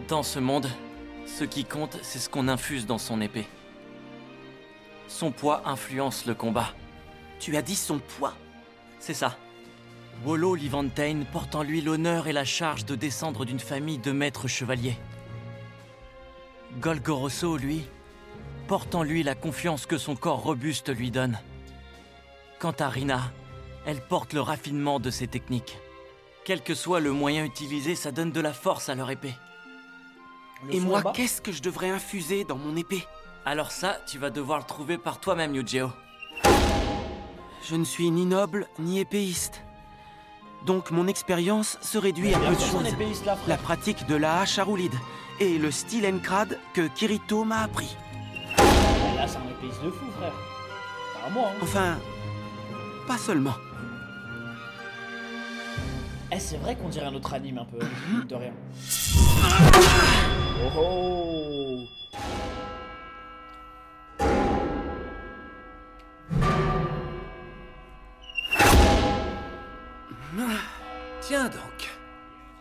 Dans ce monde, ce qui compte, c'est ce qu'on infuse dans son épée. Son poids influence le combat. Tu as dit son poids? C'est ça. Wolo Livantain porte en lui l'honneur et la charge de descendre d'une famille de maîtres chevaliers. Golgoroso, lui, porte en lui la confiance que son corps robuste lui donne. Quant à Rina, elle porte le raffinement de ses techniques. Quel que soit le moyen utilisé, ça donne de la force à leur épée. Et moi, qu'est-ce que je devrais infuser dans mon épée? Alors ça, tu vas devoir le trouver par toi-même, Yujiro. Je ne suis ni noble, ni épéiste. Donc mon expérience se réduit à peu de choses. La pratique de la hache à roulide et le style Encrad que Kirito m'a appris. Là, c'est un épéiste de fou, frère. C'est à moi, hein. Enfin, pas seulement. Eh, c'est vrai qu'on dirait un autre anime un peu, de rien. Oh oh. Tiens donc.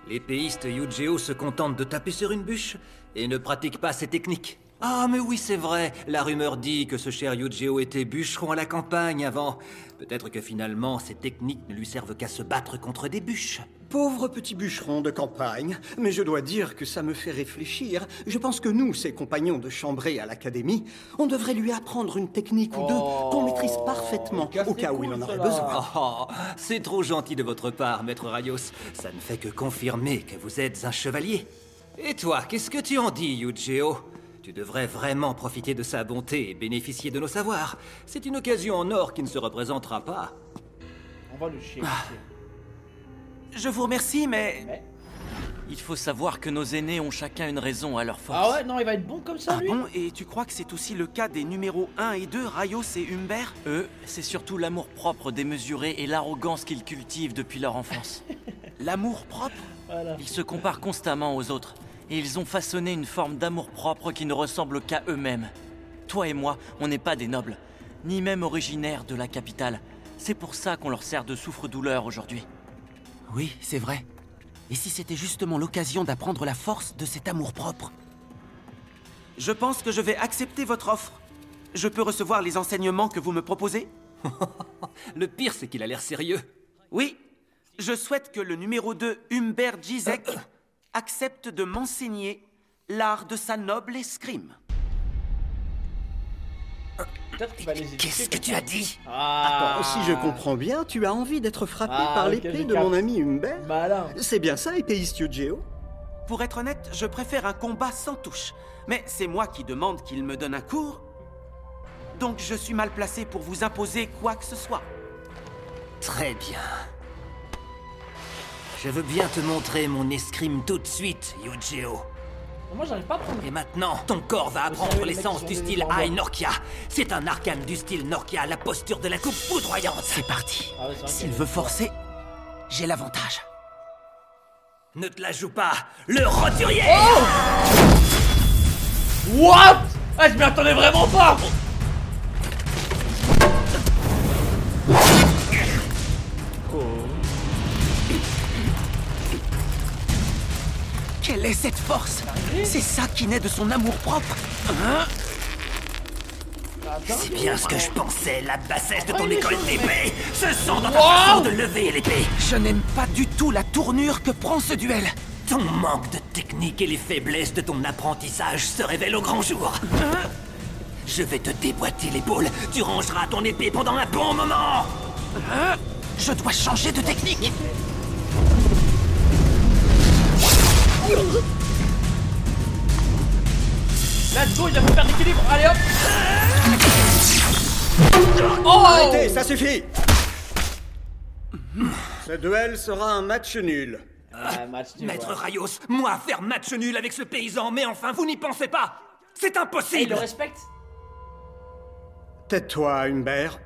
L'épéiste Yujiro se contente de taper sur une bûche et ne pratique pas ses techniques. Ah, mais oui, c'est vrai. La rumeur dit que ce cher Yujiro était bûcheron à la campagne avant. Peut-être que finalement, ses techniques ne lui servent qu'à se battre contre des bûches. Pauvre petit bûcheron de campagne, mais je dois dire que ça me fait réfléchir. Je pense que nous, ses compagnons de chambrée à l'académie, on devrait lui apprendre une technique ou deux qu'on maîtrise parfaitement, au cas où il en aurait besoin. Oh, c'est trop gentil de votre part, maître Rayos. Ça ne fait que confirmer que vous êtes un chevalier. Et toi, qu'est-ce que tu en dis, Yujiro? Tu devrais vraiment profiter de sa bonté et bénéficier de nos savoirs. C'est une occasion en or qui ne se représentera pas. On va le chier. Je vous remercie, mais... Il faut savoir que nos aînés ont chacun une raison à leur force. Ah ouais, non, il va être bon comme ça, Ah lui. bon? Et tu crois que c'est aussi le cas des numéros 1 et 2, Rayos et Humbert? Eux, c'est surtout l'amour-propre démesuré et l'arrogance qu'ils cultivent depuis leur enfance. L'amour-propre? Voilà. Ils se comparent constamment aux autres. Et ils ont façonné une forme d'amour-propre qui ne ressemble qu'à eux-mêmes. Toi et moi, on n'est pas des nobles, ni même originaires de la capitale. C'est pour ça qu'on leur sert de souffre-douleur aujourd'hui. Oui, c'est vrai. Et si c'était justement l'occasion d'apprendre la force de cet amour-propre? Je pense que je vais accepter votre offre. Je peux recevoir les enseignements que vous me proposez? Le pire, c'est qu'il a l'air sérieux. Oui. Je souhaite que le numéro 2, Humbert Gizek, accepte de m'enseigner l'art de sa noble escrime. Peut-être qu'il va les éduquer. Qu'est-ce que tu as dit? Ah. Si je comprends bien, tu as envie d'être frappé Ah, par ok, l'épée je de capte. mon ami Humbert? Malin. C'est bien ça, épéiste Yujiro? Pour être honnête, je préfère un combat sans touche. Mais c'est moi qui demande qu'il me donne un cours. Donc je suis mal placé pour vous imposer quoi que ce soit. Très bien. Je veux bien te montrer mon escrime tout de suite, Yujiro. Moi, j'arrive pas à prendre. Et maintenant, ton corps va apprendre savez, les l'essence mecs du qui sont style donnés Ai Norkia. C'est un arcane du style Norkia, la posture de la coupe foudroyante. C'est parti. Ah ouais, c'est vrai S'il qu'il veut est forcer, j'ai l'avantage. Ne te la joue pas, le roturier. What? Ah, je m'y attendais vraiment pas. Quelle est cette force? C'est ça qui naît de son amour-propre. Hein? C'est bien ce que je pensais, la bassesse de ton école d'épée se sent dans ta façon de lever l'épée. Je n'aime pas du tout la tournure que prend ce duel. Ton manque de technique et les faiblesses de ton apprentissage se révèlent au grand jour. Je vais te déboîter l'épaule, tu rangeras ton épée pendant un bon moment. Hein? Je dois changer de technique. Let's go, il a fait perdre l'équilibre. Allez hop. Arrêtez, ça suffit! Ce duel sera un match nul. Ah, match nul, Maître ouais. Rayos, moi faire match nul avec ce paysan, mais enfin vous n'y pensez pas. C'est Et il impossible. le respecte. Tais-toi, Humbert.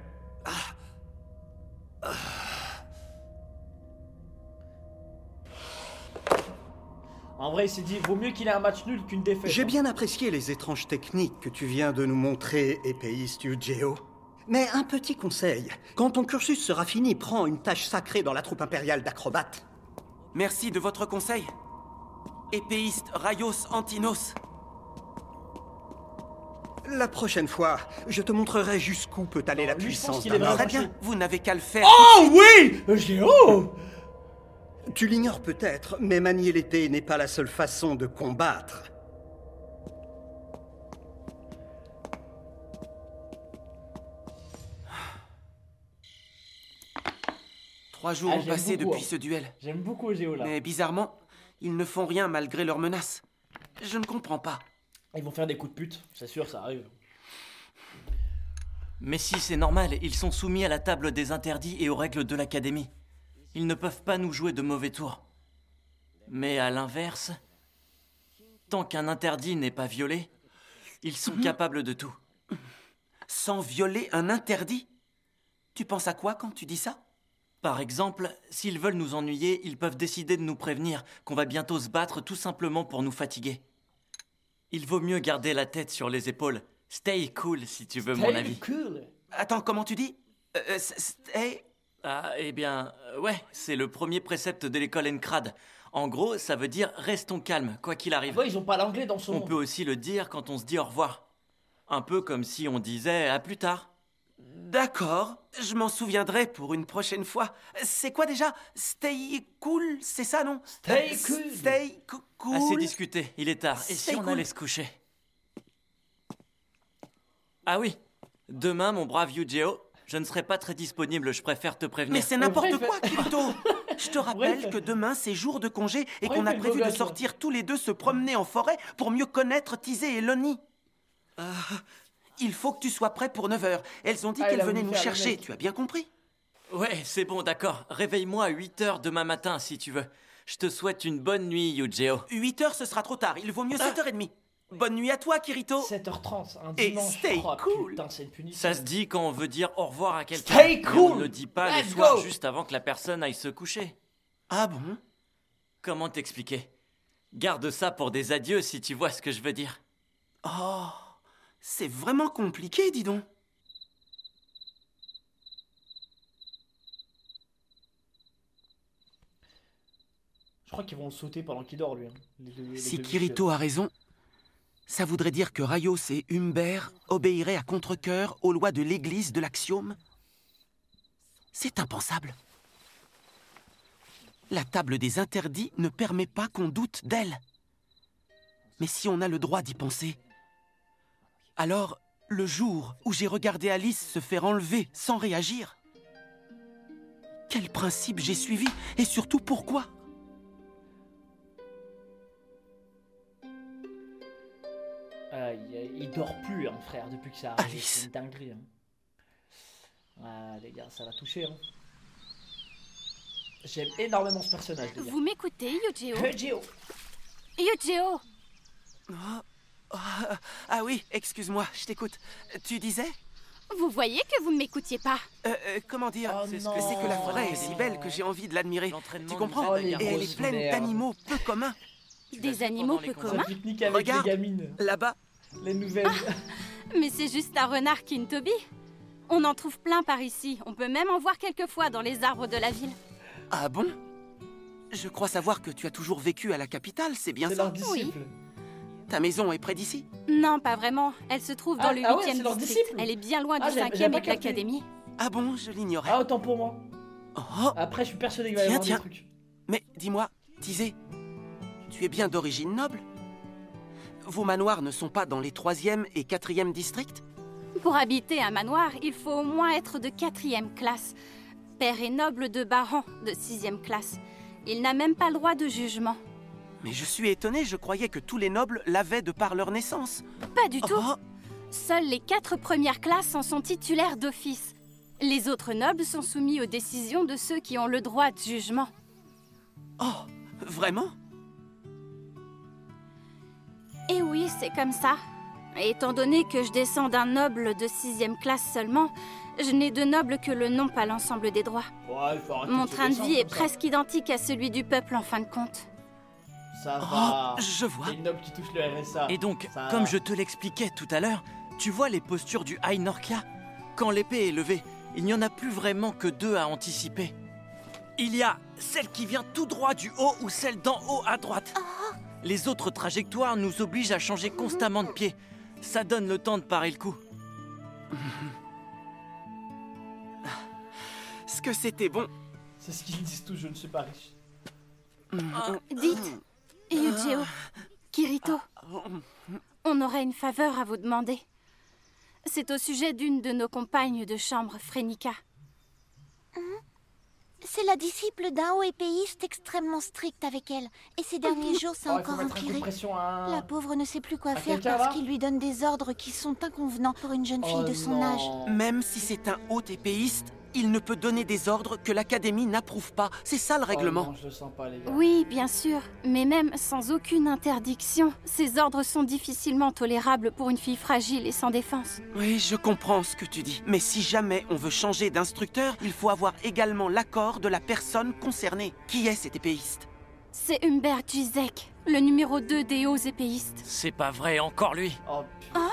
En vrai, il s'est dit, vaut mieux qu'il ait un match nul qu'une défaite. J'ai hein. bien apprécié les étranges techniques que tu viens de nous montrer, épéiste Yujiro. Mais un petit conseil, quand ton cursus sera fini, prends une tâche sacrée dans la troupe impériale d'acrobates. Merci de votre conseil. Épéiste Raios Antinos. La prochaine fois, je te montrerai jusqu'où peut aller la lui, je pense puissance qu'il est d'un vraiment homme. Très bien, vous n'avez qu'à le faire. Oh oui, Géo. Tu l'ignores peut-être, mais manier l'épée n'est pas la seule façon de combattre. Trois jours ont j'aime passé beaucoup, depuis hein. ce duel. J'aime beaucoup Géo là. Mais bizarrement, ils ne font rien malgré leurs menaces. Je ne comprends pas. Ils vont faire des coups de pute, c'est sûr, ça arrive. Mais si, c'est normal, ils sont soumis à la table des interdits et aux règles de l'académie. Ils ne peuvent pas nous jouer de mauvais tours. Mais à l'inverse, tant qu'un interdit n'est pas violé, ils sont capables de tout. Sans violer un interdit? Tu penses à quoi quand tu dis ça? Par exemple, s'ils veulent nous ennuyer, ils peuvent décider de nous prévenir qu'on va bientôt se battre tout simplement pour nous fatiguer. Il vaut mieux garder la tête sur les épaules. Stay cool, si tu veux mon avis. Cool. Attends, comment tu dis? Hey, Ah, eh bien, ouais, c'est le premier précepte de l'école Encrad. En gros, ça veut dire restons calmes, quoi qu'il arrive. Ouais, ils ont pas l'anglais dans son On monde. peut aussi le dire quand on se dit au revoir. Un peu comme si on disait à plus tard. d'accord, je m'en souviendrai pour une prochaine fois. C'est quoi déjà? Stay cool, c'est ça, non? Stay cool. Stay cool. Assez discuté, il est tard. Et si C'est on cool. allait se coucher? Ah oui, demain, mon brave Yu-Gi-Oh, je ne serai pas très disponible, je préfère te prévenir. Mais c'est n'importe Vrai, quoi, Kirito. Je te rappelle Vrai. que demain, c'est jour de congé et Vrai, qu'on a fait prévu Goga, de toi. sortir tous les deux se promener en forêt pour mieux connaître Tizé et Lonnie. Il faut que tu sois prêt pour 9 h. Elles ont dit Ah, il qu'elles a voulu venaient nous faire le chercher, mec. tu as bien compris? Ouais, c'est bon, d'accord. Réveille-moi à 8 h demain matin, si tu veux. Je te souhaite une bonne nuit, Yu-Gi-Oh. 8 h, ce sera trop tard. Il vaut mieux 7h30. Bonne nuit à toi, Kirito. 7h30, un Et dimanche. stay Oh, cool. Putain, c'est une punition. Ça se dit quand on veut dire au revoir à quelqu'un. Stay mais cool. on ne le dit pas le Let's soir go. juste avant que la personne aille se coucher. Ah bon? Comment t'expliquer? Garde ça pour des adieux si tu vois ce que je veux dire. Oh, c'est vraiment compliqué, dis donc. Je crois qu'ils vont le sauter pendant qu'il dort, lui. Hein. Les Si deux Kirito a raison, ça voudrait dire que Raios et Humbert obéiraient à contre-cœur aux lois de l'église de l'Axiome? C'est impensable. La table des interdits ne permet pas qu'on doute d'elle. Mais si on a le droit d'y penser, alors le jour où j'ai regardé Alice se faire enlever sans réagir, quel principe j'ai suivi et surtout pourquoi? Il dort plus, hein, frère, depuis que ça arrive. Alice. C'est une dinguerie. Hein. Ah, les gars, ça va toucher. Hein. J'aime énormément ce personnage, les gars. Vous m'écoutez, Yu-Gi-Oh? Géo. Yu-Gi-Oh! Ah oui, excuse-moi, je t'écoute. Tu disais? Vous voyez que vous ne m'écoutiez pas. Comment dire? Oh C'est non. que la forêt est si belle que j'ai envie de l'admirer. L'entraînement Tu nous comprends? aide à Et garder elle grosses est pleine merde. d'animaux peu communs. l'as Des vu animaux pendant les peu combats. Ça communs? pique-nique avec Regarde. les gamines. Là-bas, Les nouvelles. Mais c'est juste un renard Kintobi. On en trouve plein par ici. On peut même en voir quelquefois dans les arbres de la ville. ah bon? Je crois savoir que tu as toujours vécu à la capitale, c'est bien C'est ça? leur disciple. Ta maison est près d'ici? Non, pas vraiment. Elle se trouve dans Ah, le ah ouais, 8e c'est leur district. disciple. Elle est bien loin Ah, du j'avais 5e pas et de capté. l'académie. Ah bon, je l'ignorais. Ah, autant pour moi. Oh, Après, je suis persuadé qu'il va y avoir Tiens, des trucs. mais dis-moi, Tizé, tu es bien d'origine noble? Vos manoirs ne sont pas dans les 3e et 4e districts? Pour habiter un manoir, il faut au moins être de 4e classe. Père est noble de Baran, de 6e classe. Il n'a même pas le droit de jugement. Mais je suis étonné, je croyais que tous les nobles l'avaient de par leur naissance. Pas du tout. Oh, Seules les 4 premières classes en sont titulaires d'office. Les autres nobles sont soumis aux décisions de ceux qui ont le droit de jugement. oh, vraiment? Et oui, c'est comme ça. Et étant donné que je descends d'un noble de 6e classe seulement, je n'ai de noble que le nom, pas l'ensemble des droits. Ouais, il faut arrêter Mon se train de descendre vie est comme ça. presque identique à celui du peuple en fin de compte. Ça Oh, va. je vois. C'est une noble qui touche le RSA. Et donc, Ça comme va. je te l'expliquais tout à l'heure, tu vois les postures du High Norkia? Quand l'épée est levée, il n'y en a plus vraiment que 2 à anticiper. Il y a celle qui vient tout droit du haut ou celle d'en haut à droite. Les autres trajectoires nous obligent à changer constamment de pied. Ça donne le temps de parer le coup. Ce que c'était bon. C'est ce qu'ils disent tous, je ne suis pas riche. Dites, Yujiro, Kirito, on aurait une faveur à vous demander. C'est au sujet d'une de nos compagnes de chambre, Phrénica. C'est la disciple d'un haut épéiste extrêmement strict avec elle. Et ces derniers jours, ça a encore empiré. La pauvre ne sait plus quoi faire parce qu'il lui donne des ordres qui sont inconvenants pour une jeune fille de son âge. Même si c'est un haut épéiste, il ne peut donner des ordres que l'Académie n'approuve pas. C'est ça le règlement. Non, je le sens pas, les gars. Oui, bien sûr, mais même sans aucune interdiction, ces ordres sont difficilement tolérables pour une fille fragile et sans défense. Oui, je comprends ce que tu dis. Mais si jamais on veut changer d'instructeur, il faut avoir également l'accord de la personne concernée. Qui est cet épéiste? C'est Humbert Gizek, le numéro 2 des hauts épéistes. C'est pas vrai, encore lui. Oh putain.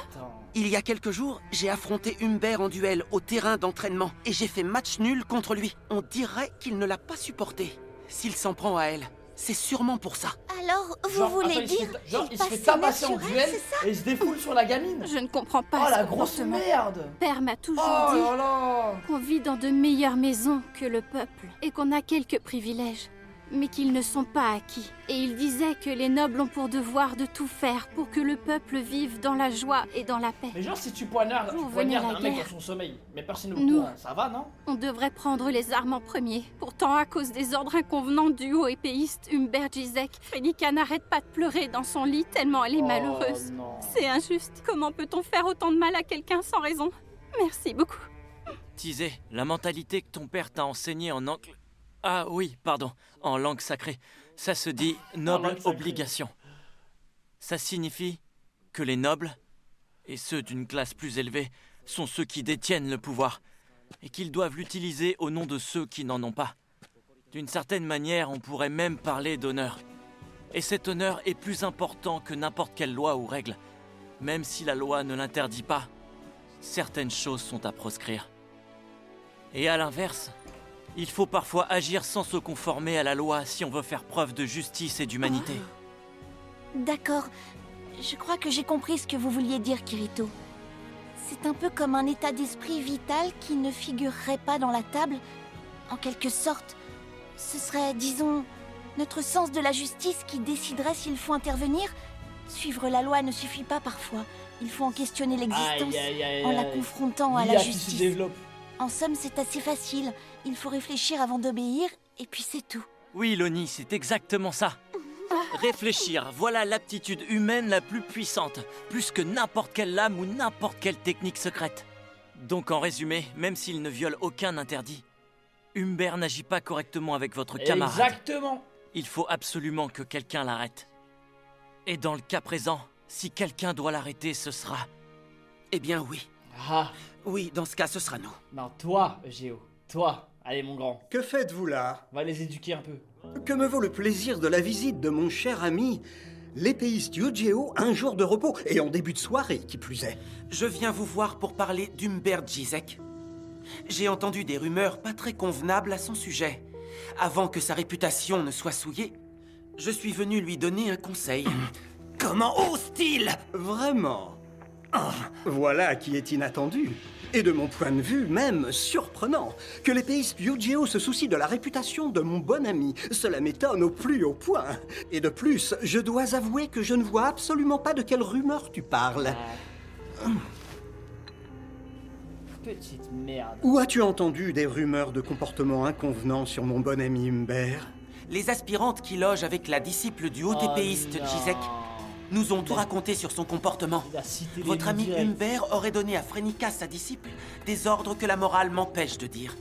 Il y a quelques jours, j'ai affronté Humbert en duel au terrain d'entraînement et j'ai fait match nul contre lui. On dirait qu'il ne l'a pas supporté. S'il s'en prend à elle, c'est sûrement pour ça. Alors, vous voulez dire il se fait tabasser en duel et il se défoule sur la gamine. Je ne comprends pas Oh ce la grosse comportement. merde. Père m'a toujours Oh dit là là. qu'on vit dans de meilleures maisons que le peuple et qu'on a quelques privilèges, mais qu'ils ne sont pas acquis. Et il disait que les nobles ont pour devoir de tout faire pour que le peuple vive dans la joie et dans la paix. Mais genre si tu poignardes Vous venez la un mec guerre. dans son sommeil, mais personne ne Nous. le courant, ça va non? On devrait prendre les armes en premier. Pourtant, à cause des ordres inconvenants du haut épéiste Humbert Gizek, Phrénica n'arrête pas de pleurer dans son lit tellement elle est malheureuse. Non. C'est injuste. Comment peut-on faire autant de mal à quelqu'un sans raison? Merci beaucoup. Tizé, la mentalité que ton père t'a enseignée en angle... Ah oui, pardon, en langue sacrée. Ça se dit noble langue sacrée. obligation. Ça signifie que les nobles, et ceux d'une classe plus élevée, sont ceux qui détiennent le pouvoir, et qu'ils doivent l'utiliser au nom de ceux qui n'en ont pas. D'une certaine manière, on pourrait même parler d'honneur. Et cet honneur est plus important que n'importe quelle loi ou règle. Même si la loi ne l'interdit pas, certaines choses sont à proscrire. Et à l'inverse, il faut parfois agir sans se conformer à la loi si on veut faire preuve de justice et d'humanité. D'accord. Je crois que j'ai compris ce que vous vouliez dire, Kirito. C'est un peu comme un état d'esprit vital qui ne figurerait pas dans la table. En quelque sorte, ce serait, disons, notre sens de la justice qui déciderait s'il faut intervenir. Suivre la loi ne suffit pas parfois. Il faut en questionner l'existence en la confrontant à la L'IA qui se justice. développe. En somme, c'est assez facile. Il faut réfléchir avant d'obéir, et puis c'est tout. Oui, Loni, c'est exactement ça. Réfléchir, voilà l'aptitude humaine la plus puissante, plus que n'importe quelle lame ou n'importe quelle technique secrète. Donc en résumé, même s'il ne viole aucun interdit, Humbert n'agit pas correctement avec votre camarade. Exactement. Il faut absolument que quelqu'un l'arrête. Et dans le cas présent, si quelqu'un doit l'arrêter, ce sera... Eh bien oui. Ah. Oui, dans ce cas, ce sera nous. Non, toi, Géo. Toi. Allez, mon grand. Que faites-vous là? On va les éduquer un peu. Que me vaut le plaisir de la visite de mon cher ami, l'épéiste Yujiro, un jour de repos, et en début de soirée, qui plus est. Je viens vous voir pour parler d'Humbert Gizek. J'ai entendu des rumeurs pas très convenables à son sujet. Avant que sa réputation ne soit souillée, je suis venu lui donner un conseil. Comment ose-t-il? Vraiment? Voilà qui est inattendu. Et de mon point de vue, même surprenant, que l'épéiste Yujiro se soucie de la réputation de mon bon ami. Cela m'étonne au plus haut point. Et de plus, je dois avouer que je ne vois absolument pas de quelle rumeur tu parles. Petite merde. Où as-tu entendu des rumeurs de comportement inconvenant sur mon bon ami Humbert? Les aspirantes qui logent avec la disciple du haut épéiste Gizek nous ont tout raconté sur son comportement. Il a cité les Votre noms ami directs. Humbert aurait donné à Phrénica, sa disciple, des ordres que la morale m'empêche de dire.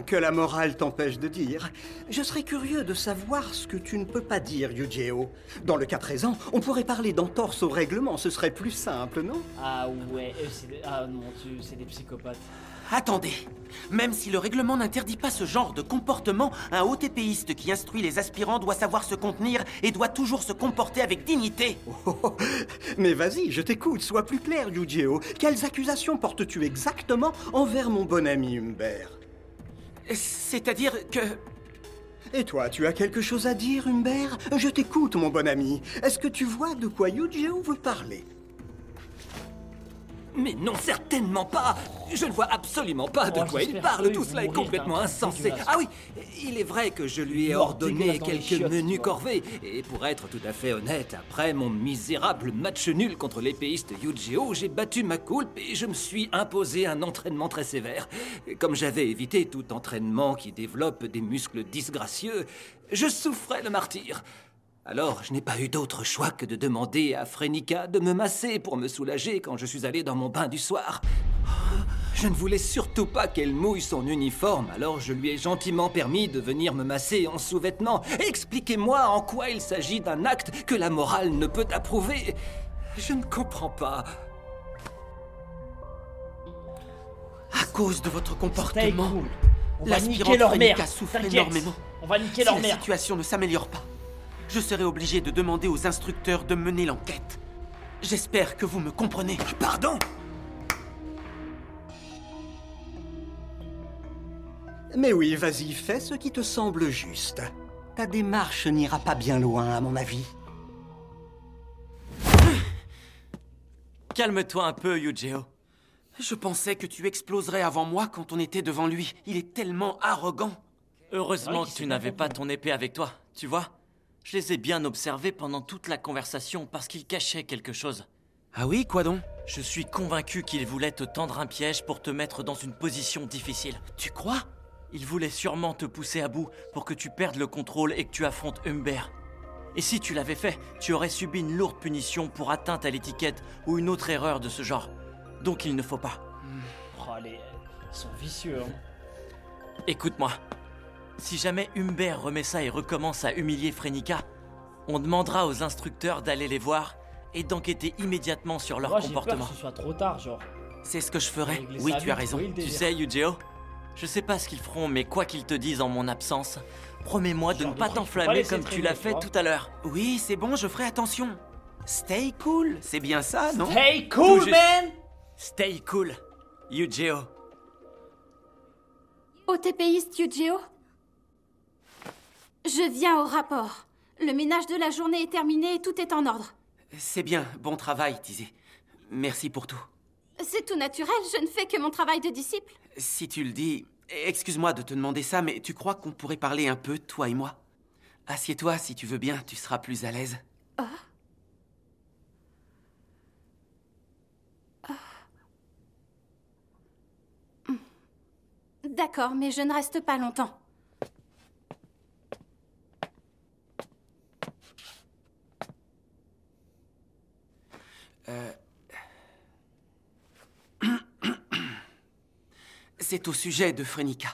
Que la morale t'empêche de dire. Je serais curieux de savoir ce que tu ne peux pas dire, Yujiro. Dans le cas présent, on pourrait parler d'entorse au règlement, ce serait plus simple, non? Ah ouais, ah non, c'est des psychopathes. Attendez, même si le règlement n'interdit pas ce genre de comportement, un haut épéiste qui instruit les aspirants doit savoir se contenir et doit toujours se comporter avec dignité. Oh, mais vas-y, je t'écoute, sois plus clair, Yujiro. Quelles accusations portes-tu exactement envers mon bon ami Humbert? C'est-à-dire que... Et toi, tu as quelque chose à dire, Humbert? Je t'écoute, mon bon ami. Est-ce que tu vois de quoi Yu-Gi-Oh veut parler? Mais non, certainement pas. Je ne vois absolument pas de quoi il parle. Tout cela est complètement insensé. Ah oui, il est vrai que je lui ai ordonné quelques menus corvées. Et pour être tout à fait honnête, après mon misérable match nul contre l'épéiste Yu-Gi-Oh, j'ai battu ma coulpe et je me suis imposé un entraînement très sévère. Comme j'avais évité tout entraînement qui développe des muscles disgracieux, je souffrais le martyre. Alors, je n'ai pas eu d'autre choix que de demander à Phrénica de me masser pour me soulager quand je suis allé dans mon bain du soir. Je ne voulais surtout pas qu'elle mouille son uniforme, alors je lui ai gentiment permis de venir me masser en sous-vêtements. Expliquez-moi en quoi il s'agit d'un acte que la morale ne peut approuver. Je ne comprends pas. À cause de votre comportement, Cool. On va l'aspirante niquer leur mère. Phrénica souffre T'inquiète. énormément. On va niquer Si leur la mère. situation ne s'améliore pas, je serai obligé de demander aux instructeurs de mener l'enquête. J'espère que vous me comprenez. Pardon? Mais oui, vas-y, fais ce qui te semble juste. Ta démarche n'ira pas bien loin, à mon avis. Calme-toi un peu, Yu-Gi-Oh. Je pensais que tu exploserais avant moi quand on était devant lui. Il est tellement arrogant. Heureusement Ouais, que qui tu s'est n'avais pas pas ton épée avec toi, tu vois? Je les ai bien observés pendant toute la conversation parce qu'ils cachaient quelque chose. Ah oui, quoi donc? Je suis convaincu qu'ils voulaient te tendre un piège pour te mettre dans une position difficile. Tu crois? Ils voulaient sûrement te pousser à bout pour que tu perdes le contrôle et que tu affrontes Humbert. Et si tu l'avais fait, tu aurais subi une lourde punition pour atteinte à l'étiquette ou une autre erreur de ce genre. Donc il ne faut pas. Oh, ils sont vicieux. Hein. Écoute-moi. Si jamais Humbert remet ça et recommence à humilier Phrénica, on demandera aux instructeurs d'aller les voir et d'enquêter immédiatement sur leur Moi, j'ai comportement. peur que ce soit trop tard, genre. C'est ce que je ferai. Régler Oui, ça tu as vite, raison. oui, le Tu délire. sais, Yu-Gi-Oh, je sais pas ce qu'ils feront, mais quoi qu'ils te disent en mon absence, promets-moi de Genre ne de pas truc, faut pas t'enflammer laisser comme tu traîner, l'as tu fait vois. tout à l'heure. Oui, c'est bon, je ferai attention. Stay cool, c'est bien ça, non? Hey, Tout cool, juste. man! Stay cool, Yu-Gi-Oh. Au TPiste Yu-Gi-Oh, je viens au rapport. Le ménage de la journée est terminé et tout est en ordre. C'est bien, bon travail, Tizé. Merci pour tout. C'est tout naturel, je ne fais que mon travail de disciple. Si tu le dis, excuse-moi de te demander ça, mais tu crois qu'on pourrait parler un peu, toi et moi? Assieds-toi si tu veux bien, tu seras plus à l'aise. D'accord, mais je ne reste pas longtemps. C'est au sujet de Phrénica.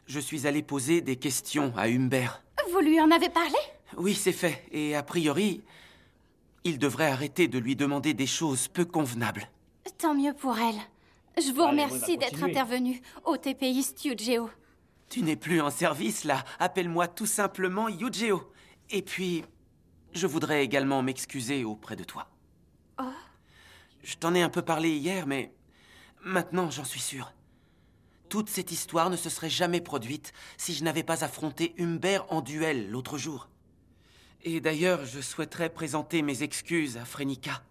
Je suis allé poser des questions à Humbert. Vous lui en avez parlé? Oui, c'est fait, et a priori, il devrait arrêter de lui demander des choses peu convenables. Tant mieux pour elle. Je vous Allez, remercie on va d'être continuer. intervenu au TPiste Yu-Gi-Oh. Tu n'es plus en service, là. Appelle-moi tout simplement Yu-Gi-Oh. Et puis, je voudrais également m'excuser auprès de toi. Je t'en ai un peu parlé hier, mais maintenant, j'en suis sûr. Toute cette histoire ne se serait jamais produite si je n'avais pas affronté Humbert en duel l'autre jour. Et d'ailleurs, je souhaiterais présenter mes excuses à Phrénica.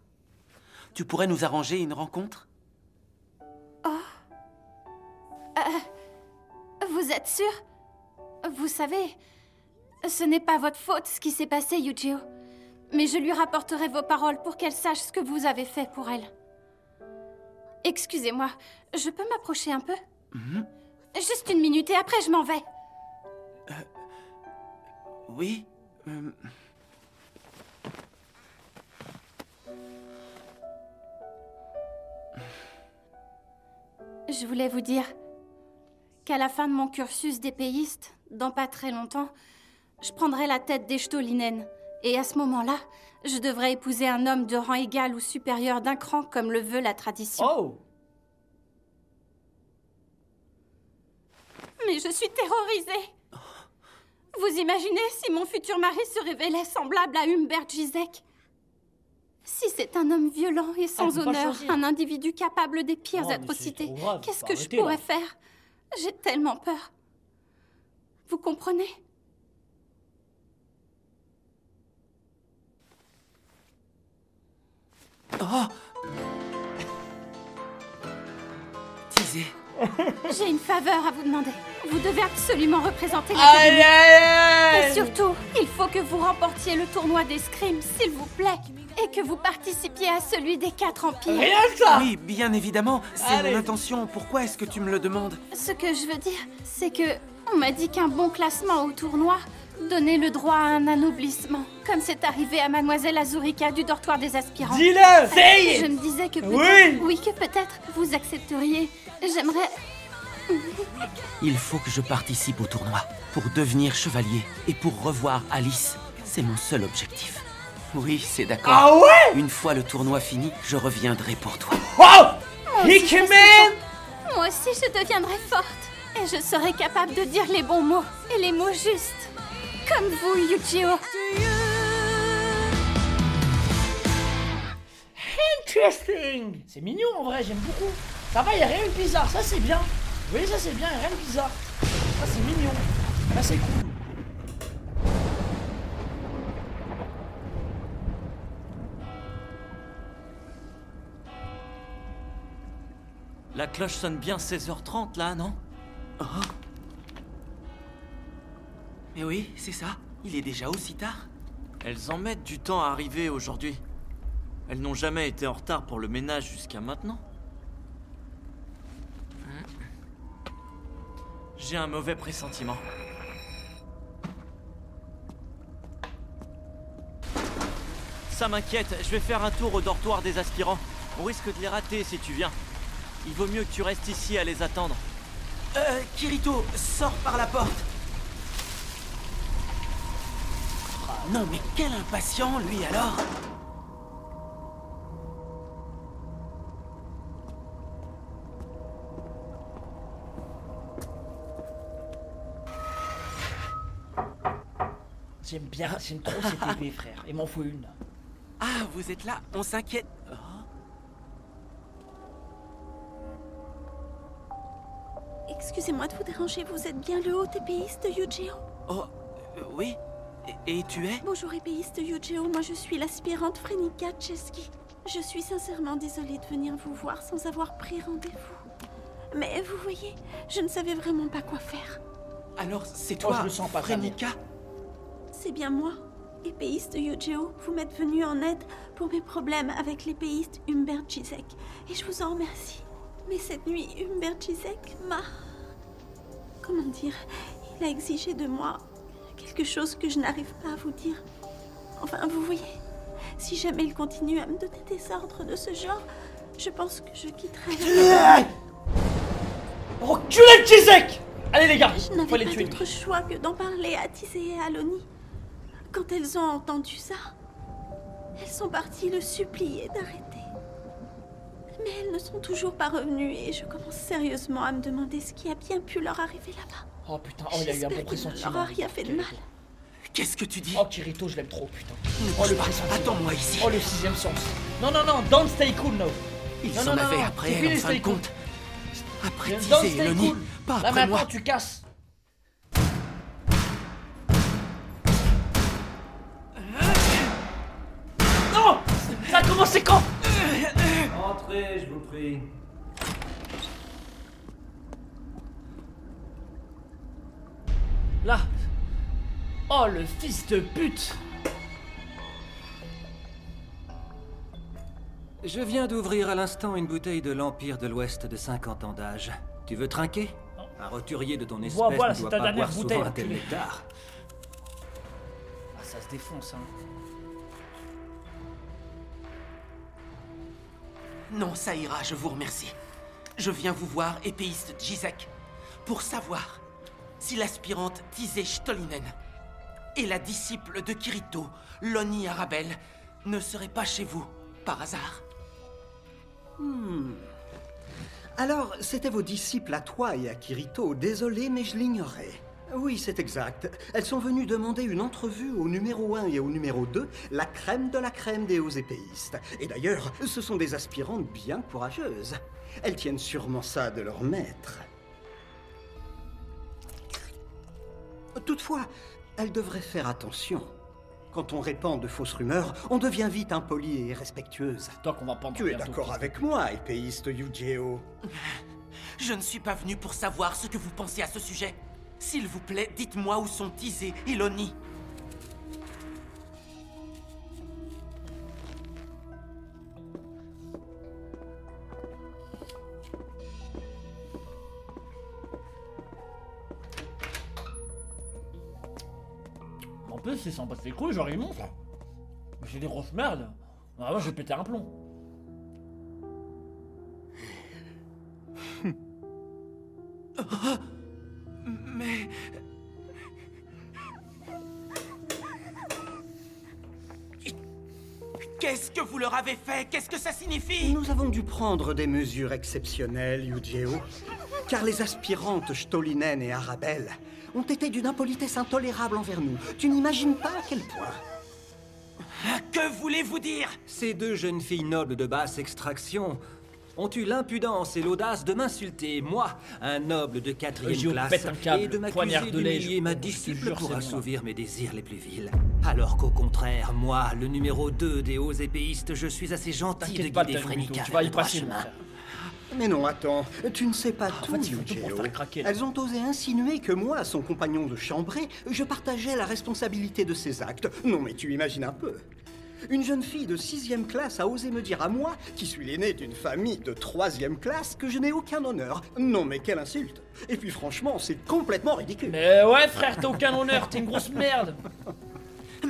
Tu pourrais nous arranger une rencontre? Vous êtes sûr? Vous savez, ce n'est pas votre faute ce qui s'est passé, Yu-Gi-Oh. Mais je lui rapporterai vos paroles pour qu'elle sache ce que vous avez fait pour elle. Excusez-moi, je peux m'approcher un peu? Juste une minute et après je m'en vais. Oui. Je voulais vous dire qu'à la fin de mon cursus d'épéiste, dans pas très longtemps, je prendrai la tête des Stolinen. Et à ce moment-là, je devrais épouser un homme de rang égal ou supérieur d'un cran comme le veut la tradition. Oh! Mais je suis terrorisée. Vous imaginez si mon futur mari se révélait semblable à Humbert Gisek? Si c'est un homme violent et sans faut pas honneur, choisir. un individu capable des pires Non, mais atrocités, c'est trop grave, qu'est-ce faut que je arrêter, pourrais là. faire? J'ai tellement peur. Vous comprenez? Oh Tizé. J'ai une faveur à vous demander. Vous devez absolument représenter l'Académie. Et surtout, il faut que vous remportiez le tournoi d'escrime, s'il vous plaît. Et que vous participiez à celui des 4 empires. Rien que ça. Oui, bien évidemment, c'est mon intention. Pourquoi est-ce que tu me le demandes? Ce que je veux dire, c'est que on m'a dit qu'un bon classement au tournoi donnait le droit à un anoublissement, comme c'est arrivé à Mademoiselle Azurika du dortoir des aspirants. Dis-le, say Je it. me disais que peut-être, Oui. que peut-être vous accepteriez. J'aimerais... Il faut que je participe au tournoi pour devenir chevalier et pour revoir Alice. C'est mon seul objectif. Oui, c'est d'accord. Ah ouais. Une fois le tournoi fini, je reviendrai pour toi. Wow. Moi He aussi, je came serai in. forte. Moi aussi, je deviendrai forte. Et je serai capable de dire les bons mots et les mots justes. Comme vous, Yujiro. Interesting. C'est mignon en vrai, j'aime beaucoup. Ça va, y a rien de bizarre, ça c'est bien. Vous voyez, ça c'est bien, y a rien de bizarre. Ça c'est mignon. Ça c'est cool. La cloche sonne bien 16h30 là, non? Mais oui, c'est ça. Il est déjà aussi tard. Elles en mettent du temps à arriver aujourd'hui. Elles n'ont jamais été en retard pour le ménage jusqu'à maintenant. J'ai un mauvais pressentiment. Ça m'inquiète, je vais faire un tour au dortoir des aspirants. On risque de les rater si tu viens. Il vaut mieux que tu restes ici à les attendre. Kirito, sors par la porte. Non, mais quel impatient, lui, alors. J'aime trop cette épée, frère. Il m'en faut une. Ah, vous êtes là, on s'inquiète. Excusez-moi de vous déranger, vous êtes bien le haut épéiste Yujiro? Oh, oui. Et tu es? Bonjour épéiste Yujiro, moi je suis l'aspirante Frenica Chesky. Je suis sincèrement désolée de venir vous voir sans avoir pris rendez-vous. Mais vous voyez, je ne savais vraiment pas quoi faire. Alors, c'est Oh, toi, je le sens pas très bien. Frenica? C'est bien moi, épéiste Yujiro. Vous m'êtes venu en aide pour mes problèmes avec l'épéiste Humbert Gisek. Et je vous en remercie. Mais cette nuit, Humbert Gisek m'a... Comment dire? Il a exigé de moi quelque chose que je n'arrive pas à vous dire. Enfin, vous voyez, si jamais il continue à me donner des ordres de ce genre, je pense que je quitterai... Reculez, Gisek! Allez les gars, Je faut n'avais les pas tuer. d'autre choix que d'en parler à Tizé et à Loni. Quand elles ont entendu ça, elles sont parties le supplier d'arrêter. Mais elles ne sont toujours pas revenues et je commence sérieusement à me demander ce qui a bien pu leur arriver là-bas. Oh putain, oh il a eu un bon J'espère qu'il ne pressentiment. leur a rien fait de mal. Qu'est-ce que tu dis? Oh Kirito, je l'aime trop, putain. Ne Oh bouge le pas. pressentiment. Attends-moi ici. Oh le sixième sens. Non, non, non, don't stay cool, no. Ils Non, s'en non, avaient non, après c'est elle, fini, en fin de stay cool. compte. Après Don't Tizé et stay Loni, cool. pas Là après maintenant, moi. tu casses. Non! Ça a commencé quand? Entrez, je vous prie. Là. Oh le fils de pute! Je viens d'ouvrir à l'instant une bouteille de l'Empire de l'Ouest de 50 ans d'âge. Tu veux trinquer? Un roturier de ton espèce Voilà, ne c'est doit ta pas dernière boire bouteille, souvent un tel enculé. nectar. Ah ça se défonce hein. Non, ça ira, je vous remercie. Je viens vous voir, épéiste Gisek, pour savoir si l'aspirante Tizé Stolinen et la disciple de Kirito, Loni Arabelle, ne seraient pas chez vous, par hasard. Alors, c'était vos disciples à toi et à Kirito. Désolé, mais je l'ignorais. Oui, c'est exact. Elles sont venues demander une entrevue au numéro 1 et au numéro 2, la crème de la crème des hauts épéistes. Et d'ailleurs, ce sont des aspirantes bien courageuses. Elles tiennent sûrement ça de leur maître. Toutefois, elles devraient faire attention. Quand on répand de fausses rumeurs, on devient vite impolie et irrespectueuse. Toi qu'on va pendre Tu es bientôt. d'accord avec moi, épéiste Yu-Gi-Oh! Je ne suis pas venu pour savoir ce que vous pensez à ce sujet. S'il vous plaît, dites-moi où sont Tizé et Loni. En plus, si ça en passe les couilles, genre ils montent là. J'ai des grosses merdes. Ah ouais, je vais péter un plomb. Mais... Qu'est-ce que vous leur avez fait? Qu'est-ce que ça signifie? Nous avons dû prendre des mesures exceptionnelles, Yu-Gi-Oh! Car les aspirantes Stolinen et Arabelle ont été d'une impolitesse intolérable envers nous. Tu n'imagines pas à quel point. Que voulez-vous dire? Ces deux jeunes filles nobles de basse extraction ont eu l'impudence et l'audace de m'insulter, moi, un noble de 4e classe, pète un câble, et de poignard m'accuser de lait, d'humilier ma je te disciple jure, pour c'est bon. assouvir mes désirs les plus vils. Alors qu'au contraire, moi, le numéro 2 des hauts épéistes, je suis assez gentil de T'inquiète pas, guider Tanguito, Phrénica tu vas y vers le droit passer, mon chemin. frère. Mais non, attends, tu ne sais pas tout, fait, il faut tout pour Yu-Gi-Oh! faire craquer, là. Elles ont osé insinuer que moi, son compagnon de chambrée, je partageais la responsabilité de ses actes. Non mais tu imagines un peu. Une jeune fille de 6e classe a osé me dire à moi, qui suis l'aîné d'une famille de 3e classe, que je n'ai aucun honneur. Non mais quelle insulte. Et puis franchement, c'est complètement ridicule. Mais ouais, frère, t'as aucun honneur, t'es une grosse merde.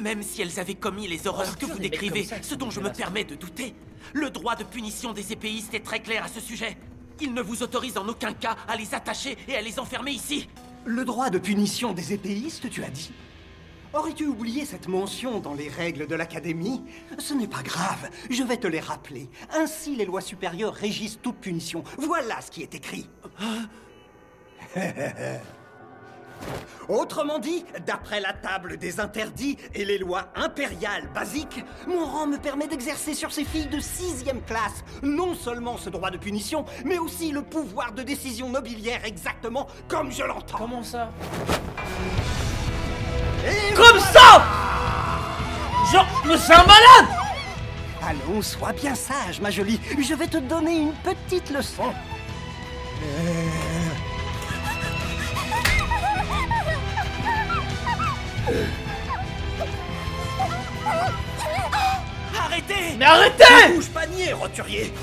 Même si elles avaient commis les horreurs que putain, vous des mecs décrivez, comme ça, ce dont je me dégueulasse. permets de douter, le droit de punition des épéistes est très clair à ce sujet. Il ne vous autorise en aucun cas à les attacher et à les enfermer ici. Le droit de punition des épéistes, tu as dit? Aurais-tu oublié cette mention dans les règles de l'Académie? Ce n'est pas grave, je vais te les rappeler. Ainsi, les lois supérieures régissent toute punition. Voilà ce qui est écrit. Autrement dit, d'après la table des interdits et les lois impériales basiques, mon rang me permet d'exercer sur ces filles de 6e classe non seulement ce droit de punition, mais aussi le pouvoir de décision nobiliaire exactement comme je l'entends. Comment ça? Et Comme ça! Genre, mais c'est un malade! allons, sois bien sage, ma jolie. Je vais te donner une petite leçon. Arrêtez! Mais arrêtez! Bouge panier, roturier.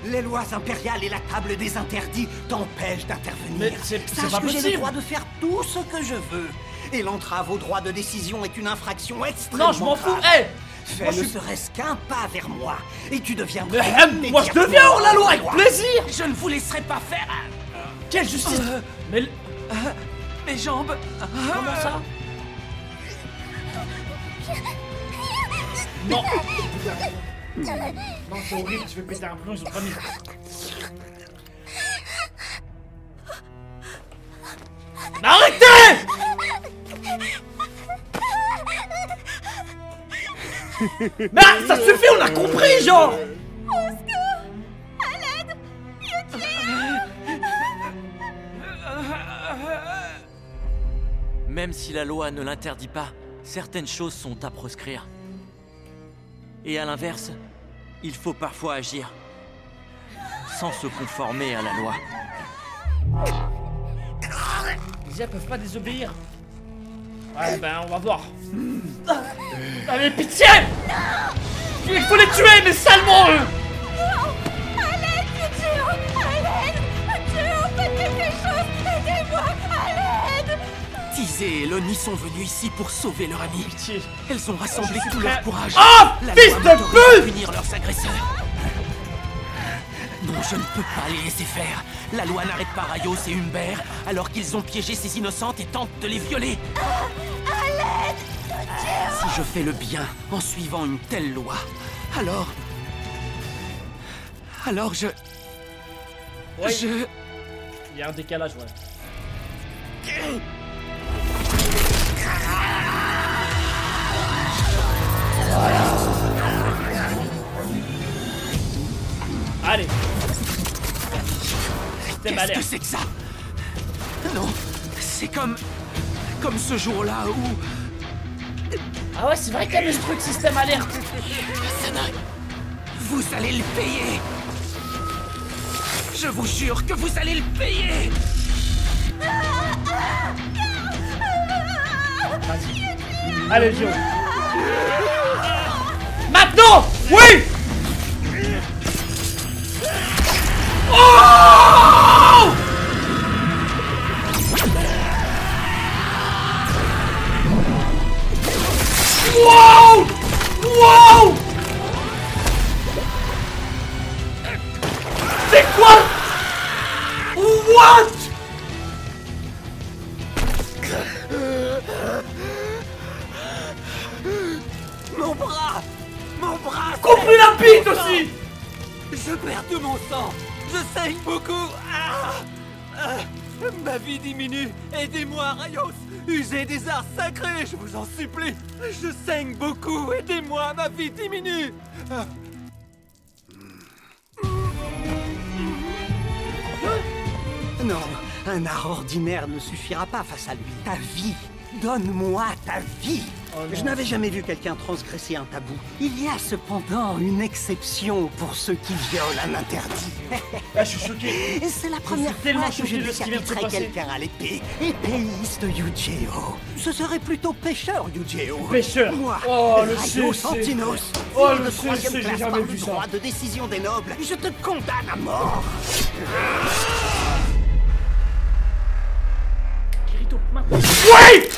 Les lois impériales et la table des interdits t'empêchent d'intervenir. Mais c'est Sache pas que j'ai possible. le droit de faire tout ce que je veux. Et l'entrave au droit de décision est une infraction extrêmement Non, je m'en fous, grave. hé! Fais Moi, je ne suis- serait-ce qu'un pas vers moi, et tu deviendras Mais moi je deviens hors-la-loi avec plaisir! Je ne vous laisserai pas faire. Quelle justice! Mais Mes jambes. comment ça? Non! Non, c'est horrible, tu fais péter un plomb, ils ont pas mis. Mais arrêtez! Mais ça suffit, on a compris, genre! Même si la loi ne l'interdit pas, certaines choses sont à proscrire. Et à l'inverse, il faut parfois agir sans se conformer à la loi. Les IA peuvent pas désobéir. Ouais, ben on va voir. Ah mais pitié! Il faut les tuer, mais salement eux! Tizé et Loni sont venus ici pour sauver leur ami. Pitié. Elles ont rassemblé suis tout prêt. leur courage. Oh, La fils loi de m'autorise pute! à punir leurs agresseurs. Non, je ne peux pas les laisser faire. La loi n'arrête pas Rayos et Humbert alors qu'ils ont piégé ces innocentes et tentent de les violer. Si je fais le bien en suivant une telle loi, alors je... Ouais. Je... Il y a un décalage, ouais. Allez. C'était Qu'est-ce malin. que c'est que ça? Non, c'est comme ce jour-là où... Ah ouais, c'est vrai qu'il y a ce truc système alerte. Vous allez le payer. Je vous jure que vous allez le payer. Vas-y. Allez, Giro. Maintenant. Oui. Oh! Wow! Wow! C'est quoi? What? Mon bras! Mon bras! Compris la bite aussi! Je perds tout mon sang! Je saigne beaucoup! Ma vie diminue! Aidez-moi, Raios! Usez des arts sacrés, je vous en supplie! Je saigne beaucoup! Aidez-moi, ma vie diminue! Non, un art ordinaire ne suffira pas face à lui. Ta vie! Donne-moi ta vie! Je n'avais jamais vu quelqu'un transgresser un tabou. Il y a cependant une exception pour ceux qui violent un interdit. Là, je suis choqué. Et c'est la première tellement fois que je choqué de ce qui vient de se décapiterai passer. quelqu'un à l'épée. Épéiste Yu-Gi-Oh! Ce serait plutôt pêcheur Yu-Gi-Oh! Pêcheur. Moi, Oh, le Raios CC. Antinos, Oh, fille le de CC, troisième j'ai classe jamais par vu le ça. droit de décision des nobles, je te condamne à mort! Kirito, maintenant. Oui!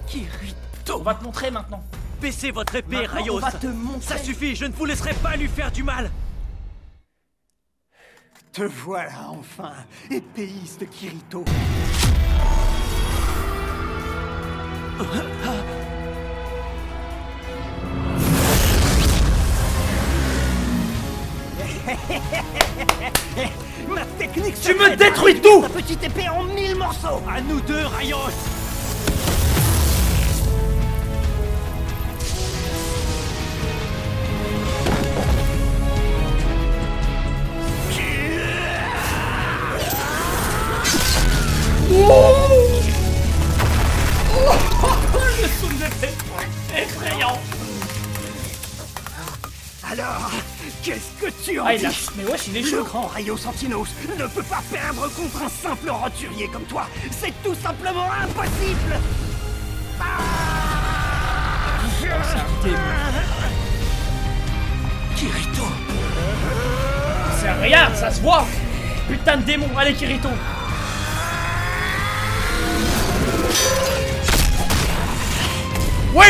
Kirito! On va te montrer maintenant. Baissez votre épée, Maintenant, Raios. on va te montrer. Ça suffit, je ne vous laisserai pas lui faire du mal. Te voilà enfin, épéiste Kirito. Ma technique Tu me secrète détruis va tout! Ta petite épée en 1000 morceaux. À nous deux, Raios. Le soulevé effrayant. Alors, qu'est-ce que tu en Ah, dis? mais wesh, il est Le chaud. grand Raios Antinos ne peut pas perdre contre un simple roturier comme toi. C'est tout simplement impossible. Kirito! C'est rien, ça se voit. Putain de démon, allez Kirito. Oui.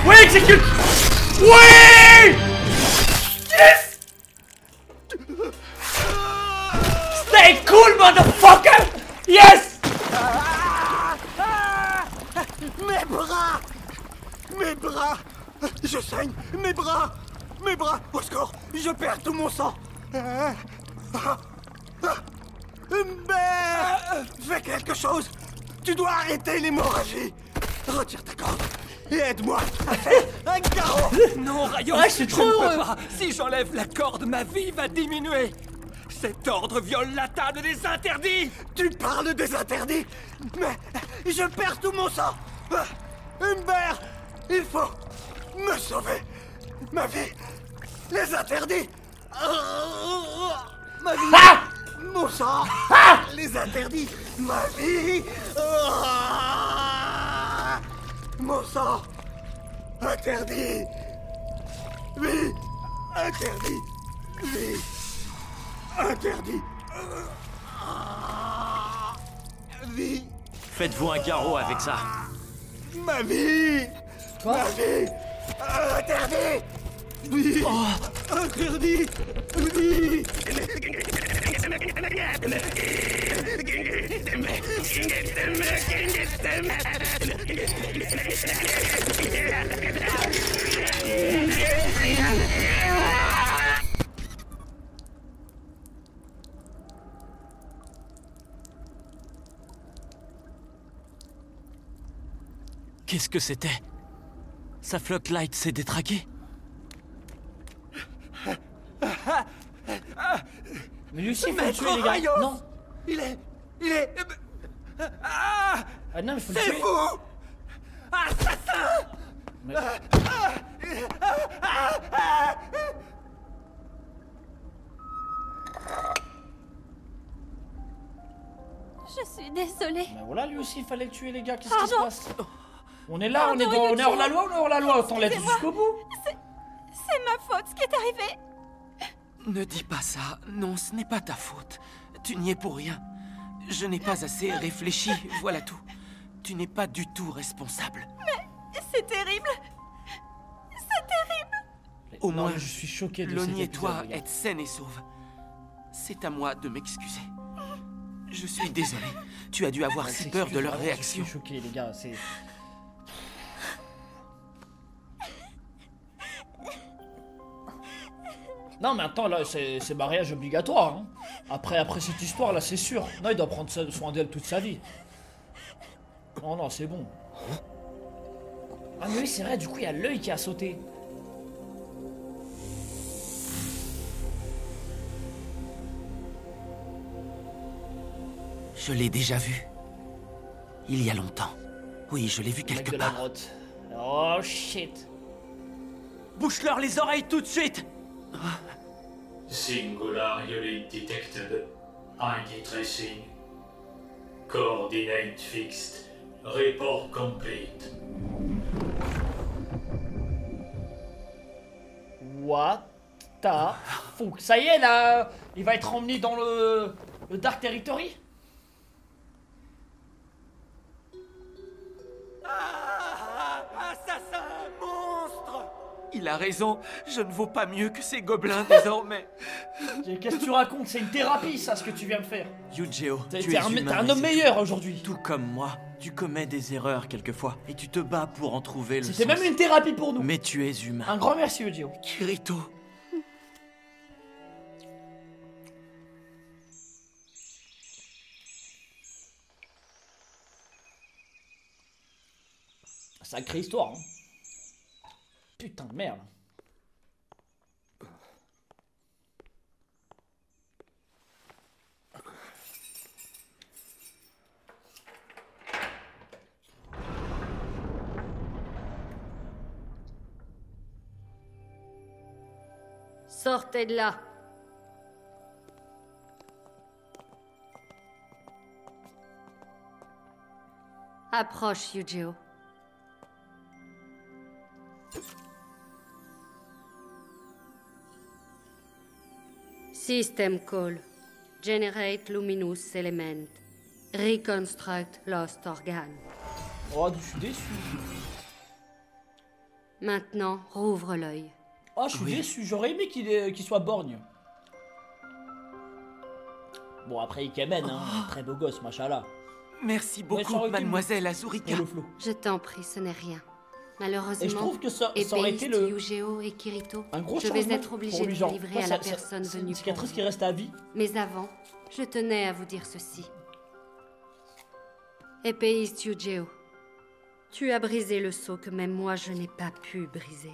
Oui, exécute. Oui. Yes. Stay cool, motherfucker. Yes. Mes bras! Mes bras! Je saigne! Mes bras! Mes bras! Au secours! Je perds tout mon sang! Mais... Fais quelque chose! Tu dois arrêter l'hémorragie! Retire ta corde et aide-moi à faire un garrot! Non, Raios! Ouais, je suis trop ne heureux. peux pas! Si j'enlève la corde, ma vie va diminuer! Cet ordre viole la table des interdits! Tu parles des interdits? Mais je perds tout mon sang! Humbert! Il faut me sauver! Ma vie! Les interdits! Ma vie! Ah. Mon sang! Les interdits! Ma vie! Mon sang! Interdit! Vie! Interdit! Vie! Interdit! Vie! Faites-vous un garrot avec ça. Ma vie! Quoi? Ma vie! Interdit! Vie! Interdit! Vie! Qu'est-ce que c'était? Sa floodlight s'est détraquée. Mais lui aussi, il faut le tuer, les gars. Rayos. Non. Il est... Ah, Ah non, mais faut le c'est tuer. vous, assassin. Mais- Je suis désolée. Mais voilà, lui aussi, il fallait le tuer, les gars. Qu'est-ce qui se Pardon. passe? On est là, on est Pardon, hors la loi ou on est hors la loi? Autant l'être jusqu'au bout. C'est ma faute, ce qui est arrivé. Ne dis pas ça. Non, ce n'est pas ta faute. Tu n'y es pour rien. Je n'ai pas assez réfléchi, voilà tout. Tu n'es pas du tout responsable. C'est terrible. C'est terrible. Au Non, moins, mais je suis choqué de Loni cet et toi épisode, les gars. êtes saine et sauve. C'est à moi de m'excuser. Je suis désolé. Tu as dû avoir Ouais, si c'est peur de leur excuse, réaction. Je suis choqué, les gars. C'est... Non, mais attends, là, c'est mariage obligatoire. Hein. Après cette histoire, là, c'est sûr. Non, il doit prendre soin d'elle toute sa vie. Non, non, c'est bon. Ah, mais oui, c'est vrai, du coup, il y a l'œil qui a sauté. Je l'ai déjà vu. Il y a longtemps. Oui, je l'ai vu Le mec quelque de la part. grotte. Oh, shit. Bouche-leur les oreilles tout de suite! Singular unit detected. ID tracing. Coordinate fixed. Report complete. What the fuck? Ça y est, là, il va être emmené dans le Dark Territory? Assassin, monstre. Il a raison. Je ne vaux pas mieux que ces gobelins désormais. Qu'est-ce que tu racontes? C'est une thérapie, ça, ce que tu viens de faire. Yujeo, T'es tu es un humain, homme et c'est meilleur aujourd'hui. tout comme moi. Tu commets des erreurs quelquefois et tu te bats pour en trouver le C'était sens. même une thérapie pour nous. Mais tu es humain. Un grand merci, Ujio. Kirito. Sacrée histoire. Hein. Putain de merde. Sortez de là. Approche, Yujio. System call. Generate luminous element. Reconstruct lost organ. Oh, je suis déçu. Maintenant, rouvre l'œil. Oh, je suis déçu. J'aurais aimé qu'il soit borgne. Bon, après, Ikemen, hein. Très beau gosse, machallah. Merci ça beaucoup, aurait été mademoiselle Azurika. Et le flou. Je t'en prie, ce n'est rien. Et je Malheureusement, trouve que ça aurait été Épéiste, le... Yujeo et Kirito, un gros je vais changement être pour obligée lui, de genre, vous livrer moi, à ça- la ça- personne c'est venue une pour cicatrice vous. qui reste à vie. Mais avant, je tenais à vous dire ceci. Épéiste Yujeo, tu as brisé le sceau que même moi je n'ai pas pu briser.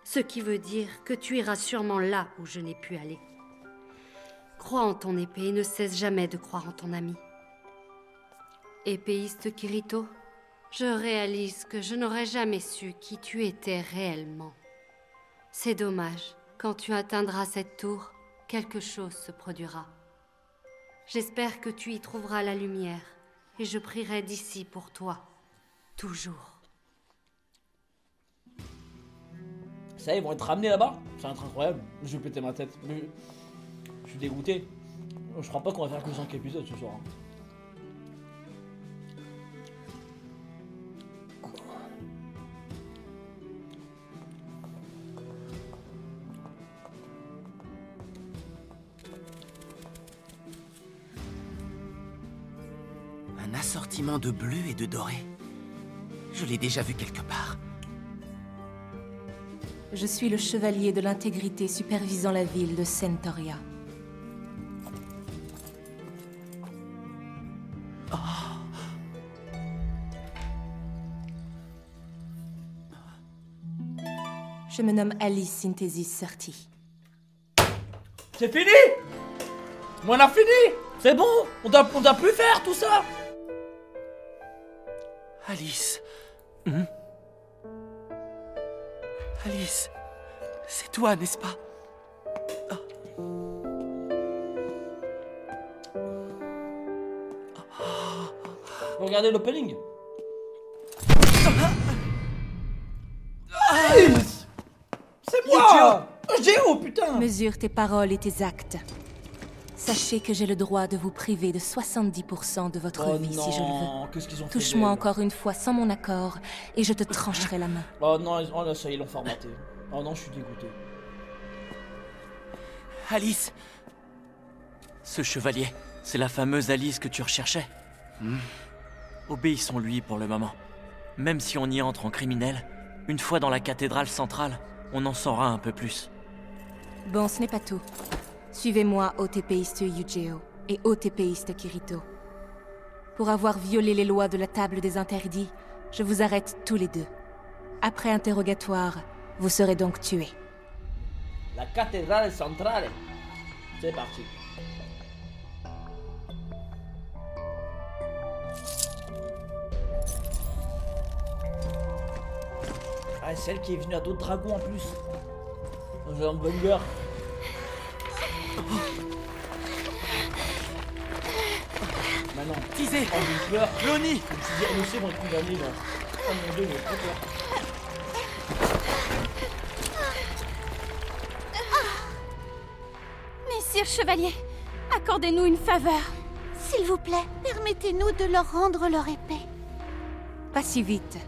Ce qui veut dire que tu iras sûrement là où je n'ai pu aller. Crois en ton épée et ne cesse jamais de croire en ton ami. Épéiste Kirito, je réalise que je n'aurais jamais su qui tu étais réellement. C'est dommage. Quand tu atteindras cette tour, quelque chose se produira. J'espère que tu y trouveras la lumière, et je prierai d'ici pour toi. Toujours. Ça y est, ils vont être ramenés là-bas. Ça va être incroyable. Je vais péter ma tête. Mais je suis dégoûté. Je crois pas qu'on va faire que 5 épisodes ce soir. Un assortiment de bleu et de doré. Je l'ai déjà vu quelque part. Je suis le chevalier de l'intégrité supervisant la ville de Centauria. Je me nomme Alice Synthesis Certi. C'est fini? Mais on a fini. C'est bon. On doit plus faire tout ça. Alice. Alice, c'est toi, n'est-ce pas? Regardez l'opening. C'est moi! Géo, putain! Mesure tes paroles et tes actes. Sachez que j'ai le droit de vous priver de 70% de votre vie si je le veux. Qu'est-ce qu'ils ont fait? Touche-moi encore une fois sans mon accord et je te trancherai la main. Oh non, oh là, ça ils l'ont formaté. Oh non, je suis dégoûté. Alice! Ce chevalier, c'est la fameuse Alice que tu recherchais. Obéissons-lui pour le moment. Même si on y entre en criminel, une fois dans la cathédrale centrale, on en saura un peu plus. Bon, ce n'est pas tout. Suivez-moi, haut épéiste Yu-Gi-Oh! Et haut épéiste Kirito. Pour avoir violé les lois de la table des interdits, je vous arrête tous les deux. Après interrogatoire, vous serez donc tués. La cathédrale centrale. C'est parti. Ah, celle qui est venue à d'autres dragons en plus. Dans un banger. Maintenant, Tizé, oh, j'ai peur. Loni. Je me suis dit, nous aussi, on est condamnés là. Oh mon dieu, j'ai trop peur. Messire chevalier, accordez-nous une faveur. S'il vous plaît, permettez-nous de leur rendre leur épée. Pas si vite.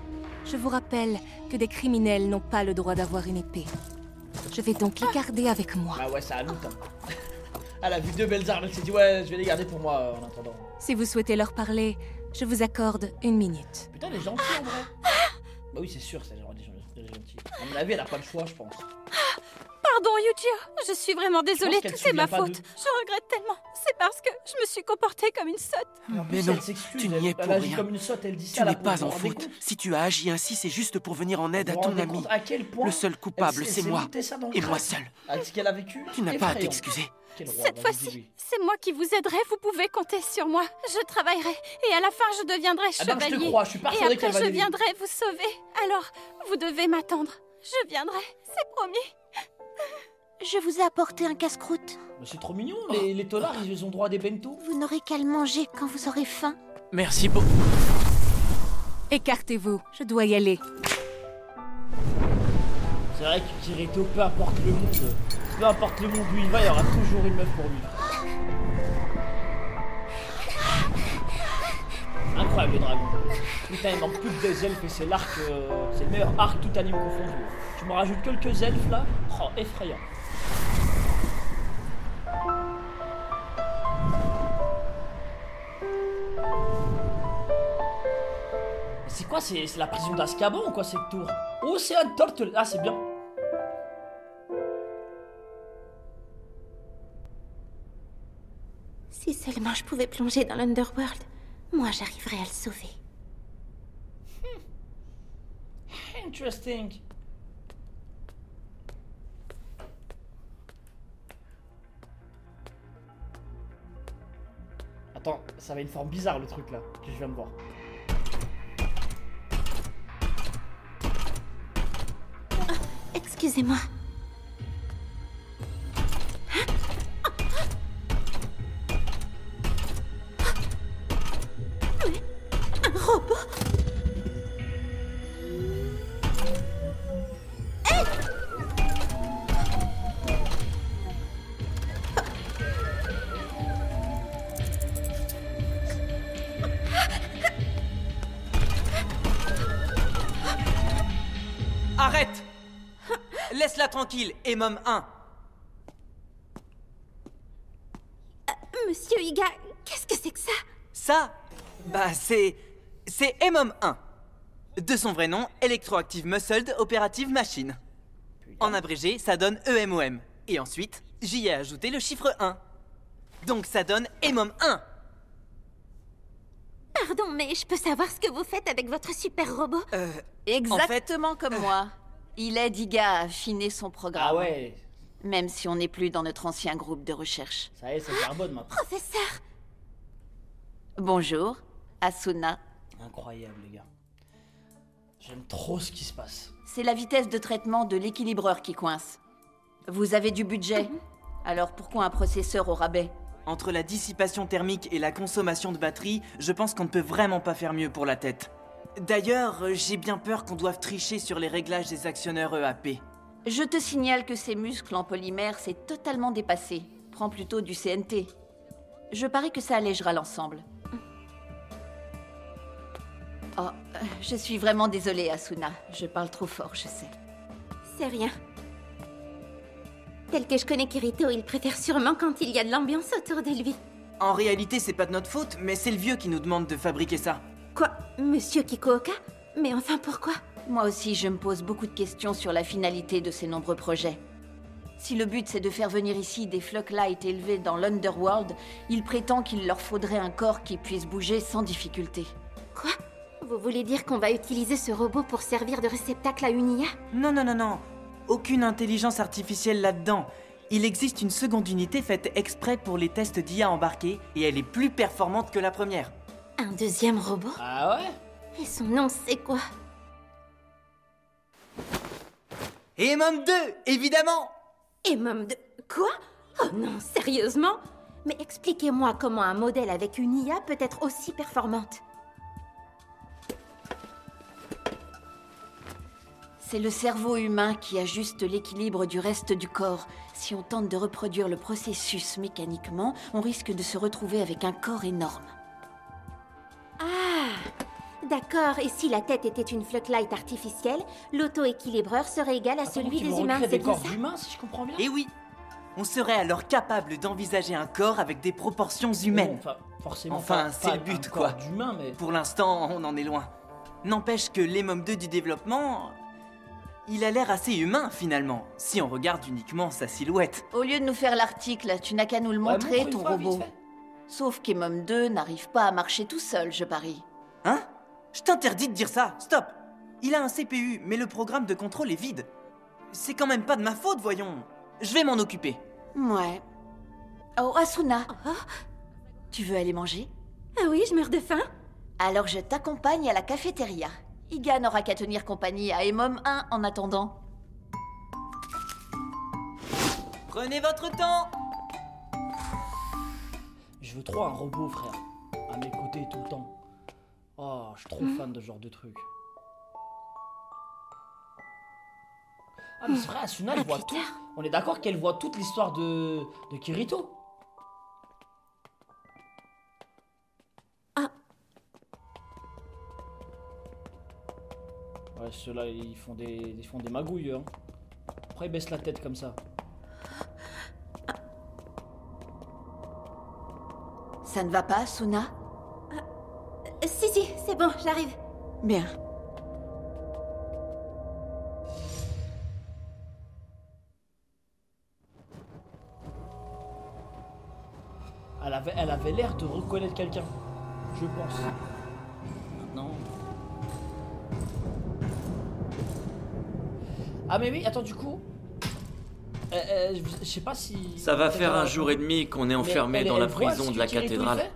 Je vous rappelle que des criminels n'ont pas le droit d'avoir une épée. Je vais donc les garder avec moi. Ah ouais, ça a longtemps. Elle a vu deux belles armes, elle s'est dit ouais, je vais les garder pour moi en attendant. Si vous souhaitez leur parler, je vous accorde 1 minute. Putain, elle est gentille en vrai. Bah oui, c'est sûr, c'est genre des gentils. À mon avis, elle a pas le choix, je pense. Pardon, Yu-Gi-Oh! Je suis vraiment désolée, tout c'est ma faute. de- Je regrette tellement. C'est parce que je me suis comportée comme une sotte. Et en Mais plus, non, elle s'excuse, tu n'y es elle pour agit rien. comme une sotte, elle dit Tu ça. là, n'es pour pas vous en rendez faute. compte Si tu as agi ainsi, c'est juste pour venir en aide à Vous vous ton rendez ami. compte à quel point Le seul coupable, elle c'est s'est moi. montée ça dans le Et moi crâne. seul. Avec ce qu'elle a vécu. Tu n'as pas à effrayant. t'excuser. Quel roi, Cette vas-y, fois-ci, dis-lui. c'est moi qui vous aiderai, vous pouvez compter sur moi. Je travaillerai, et à la fin, je deviendrai Ah ben, je chevalier. te crois, je suis Et persuadée après, qu'elle va je l'aider. viendrai vous sauver. Alors, vous devez m'attendre. Je viendrai, c'est promis. Je vous ai apporté un casse-croûte. Mais c'est trop mignon, les tolards, ils ont droit à des bento. Vous n'aurez qu'à le manger quand vous aurez faim. Merci beaucoup. Écartez-vous, je dois y aller. C'est vrai que Kirito, peu importe le monde où il va, il y aura toujours une meuf pour lui. Incroyable le dragon. Putain, il manque plus que des elfes et c'est l'arc, c'est le meilleur arc tout anime confondu. Tu me rajoutes quelques elfes là, oh effrayant. C'est quoi, c'est la prison d'Azkaban ou quoi cette tour? Oh, c'est un turtle. Ah, c'est bien. Si seulement je pouvais plonger dans l'Underworld, moi j'arriverais à le sauver. Interesting. Attends, ça avait une forme bizarre le truc là, que je viens de voir. Excusez-moi. Un robot? Arrête! Laisse-la tranquille, Emom 1. Monsieur Iga, qu'est-ce que c'est que ça? Ça, bah c'est Emom 1. De son vrai nom, Electroactive Muscled Operative Machine. En abrégé, ça donne EMOM. Et ensuite, j'y ai ajouté le chiffre 1. Donc ça donne Emom 1. Pardon, mais je peux savoir ce que vous faites avec votre super robot? Exactement comme moi. Il aide Iga à affiner son programme. Ah ouais. même si on n'est plus dans notre ancien groupe de recherche. Ça y est, c'est carbone maintenant. Professeur! Bonjour, Asuna. Incroyable, les gars. J'aime trop ce qui se passe. C'est la vitesse de traitement de l'équilibreur qui coince. Vous avez du budget. Alors pourquoi un processeur au rabais? Entre la dissipation thermique et la consommation de batterie, je pense qu'on ne peut vraiment pas faire mieux pour la tête. D'ailleurs, j'ai bien peur qu'on doive tricher sur les réglages des actionneurs EAP. Je te signale que ces muscles en polymère, c'est totalement dépassé. Prends plutôt du CNT. Je parie que ça allégera l'ensemble. Oh, je suis vraiment désolée, Asuna. Je parle trop fort, je sais. C'est rien. Tel que je connais Kirito, il préfère sûrement quand il y a de l'ambiance autour de lui. En réalité, c'est pas de notre faute, mais c'est le vieux qui nous demande de fabriquer ça. Quoi? Monsieur Kikuoka? Mais enfin, pourquoi? Moi aussi, je me pose beaucoup de questions sur la finalité de ces nombreux projets. Si le but c'est de faire venir ici des Flocklights élevés dans l'Underworld, il prétend qu'il leur faudrait un corps qui puisse bouger sans difficulté. Quoi? Vous voulez dire qu'on va utiliser ce robot pour servir de réceptacle à une IA? Non. Aucune intelligence artificielle là-dedans. Il existe une seconde unité faite exprès pour les tests d'IA embarqués et elle est plus performante que la première. Un deuxième robot? Ah ouais? Et son nom, c'est quoi? Et Mom 2, évidemment! Et Mom 2... Quoi? Oh non, sérieusement? Mais expliquez-moi comment un modèle avec une IA peut être aussi performante. C'est le cerveau humain qui ajuste l'équilibre du reste du corps. Si on tente de reproduire le processus mécaniquement, on risque de se retrouver avec un corps énorme. Ah! D'accord, et si la tête était une Flocklight artificielle, l'auto-équilibreur serait égal à celui des humains, c'est bien ça? Humains, si je comprends bien. Et oui! On serait alors capable d'envisager un corps avec des proportions humaines. Bon, forcément. Enfin, c'est le but, quoi. D'humain, mais... Pour l'instant, on en est loin. N'empêche que l'EMOM 2 du développement... Il a l'air assez humain, finalement, si on regarde uniquement sa silhouette. Au lieu de nous faire l'article, tu n'as qu'à nous le montrer, ton robot. Sauf qu'EMOM 2 n'arrive pas à marcher tout seul, je parie. Hein? Je t'interdis de dire ça, stop! Il a un CPU, mais le programme de contrôle est vide. C'est quand même pas de ma faute, voyons. Je vais m'en occuper. Ouais. Oh, Asuna, tu veux aller manger? Ah oui, je meurs de faim. Alors je t'accompagne à la cafétéria. Iga n'aura qu'à tenir compagnie à EMOM 1 en attendant. Prenez votre temps! Je veux trop un robot, frère. À mes côtés tout le temps. Oh, je suis trop fan de ce genre de truc. Ah, mais c'est vrai, Asuna, elle voit tout. On est d'accord qu'elle voit toute l'histoire de Kirito. Ouais, ceux-là, ils font des magouilles, hein. Après, ils baissent la tête comme ça. Ça ne va pas, Asuna? Si, c'est bon, j'arrive. Bien. Elle avait l'air de reconnaître quelqu'un, je pense. Maintenant... Ah mais oui, attends, du coup... je sais pas si... Ça va faire un jour et demi qu'on est enfermé dans la prison de la cathédrale.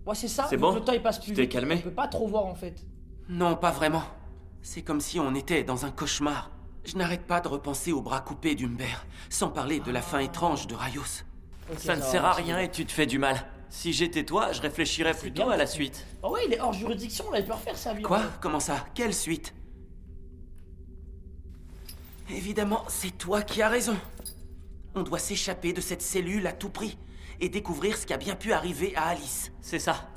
Ouais, c'est ça. C'est bon? Le temps, il passe plus Tu t'es vite. calmé? On peut pas trop voir, en fait. Non, pas vraiment. C'est comme si on était dans un cauchemar. Je n'arrête pas de repenser au bras coupé d'Humbert, sans parler de la fin étrange de Raios. Okay, ça ne sert à rien et tu te fais du mal. Si j'étais toi, je réfléchirais plutôt à la suite. Oh ouais, il est hors juridiction, là, il peut refaire sa vie. Quoi? Comment ça? Quelle suite? Évidemment, c'est toi qui as raison. On doit s'échapper de cette cellule à tout prix et découvrir ce qui a bien pu arriver à Alice. C'est ça.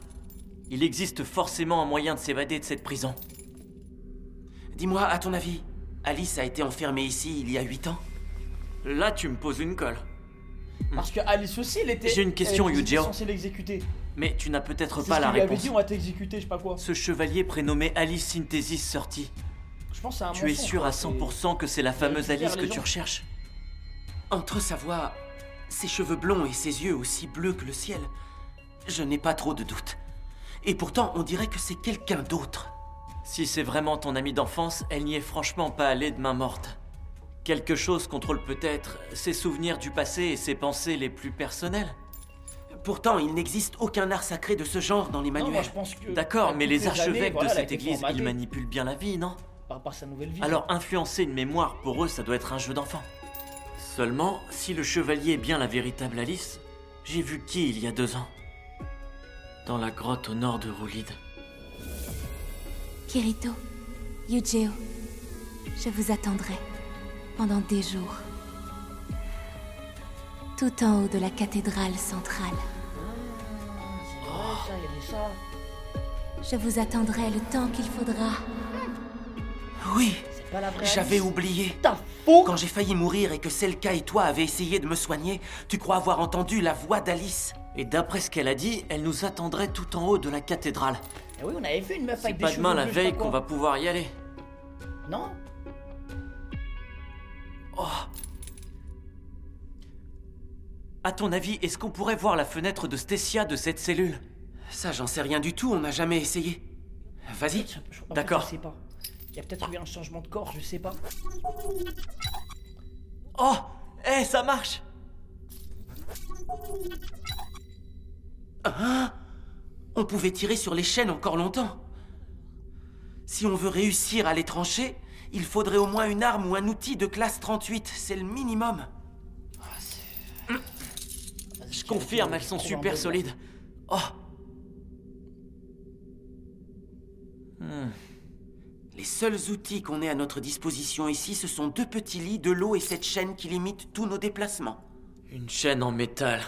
Il existe forcément un moyen de s'évader de cette prison. Dis-moi, à ton avis, Alice a été enfermée ici il y a 8 ans? Là, tu me poses une colle. Parce que Alice aussi, elle était... J'ai une question, Yujiro. censée l'exécuter. Mais tu n'as peut-être pas la réponse. réponse. Avait dit, on va t'exécuter, je sais pas quoi. Ce chevalier prénommé Alice Synthesis sorti. Je pense à un Tu es sûr à 100% que c'est la fameuse Alice que tu recherches? Entre sa voix, ses cheveux blonds et ses yeux aussi bleus que le ciel, je n'ai pas trop de doutes. Et pourtant, on dirait que c'est quelqu'un d'autre. Si c'est vraiment ton amie d'enfance, elle n'y est franchement pas allée de main morte. Quelque chose contrôle peut-être ses souvenirs du passé et ses pensées les plus personnelles. Pourtant, il n'existe aucun art sacré de ce genre dans les manuels. Non, moi je pense que... D'accord, mais les archevêques voilà, de elle a cette été église, formatée ils manipulent bien la vie, non? Par rapport à sa nouvelle vie. Alors influencer une mémoire, pour eux, ça doit être un jeu d'enfant. Seulement, si le chevalier est bien la véritable Alice, j'ai vu qui il y a 2 ans? Dans la grotte au nord de Roulide. Kirito, Yujeo, je vous attendrai pendant des jours. Tout en haut de la cathédrale centrale. Ça, il y avait ça. Je vous attendrai le temps qu'il faudra. Oui, C'est pas la vraie j'avais Alice. oublié. T'as faux. Quand j'ai failli mourir et que Selka et toi avez essayé de me soigner, tu crois avoir entendu la voix d'Alice. Et d'après ce qu'elle a dit, elle nous attendrait tout en haut de la cathédrale. Eh oui, on avait vu une meuf C'est avec des pas cheveux demain la bleus, je sais veille pas qu'on quoi. va pouvoir y aller. Non. Oh. À ton avis, est-ce qu'on pourrait voir la fenêtre de Stécia de cette cellule? Ça, j'en sais rien du tout, on n'a jamais essayé. Vas-y. D'accord. Je sais pas. Il y a peut-être eu un changement de corps, je sais pas. Oh, ça marche. Hein? On pouvait tirer sur les chaînes encore longtemps. Si on veut réussir à les trancher, il faudrait au moins une arme ou un outil de classe 38, c'est le minimum. Je confirme, elles sont super solides. Oh. Les seuls outils qu'on ait à notre disposition ici, ce sont 2 petits lits, de l'eau et cette chaîne qui limite tous nos déplacements. Une chaîne en métal.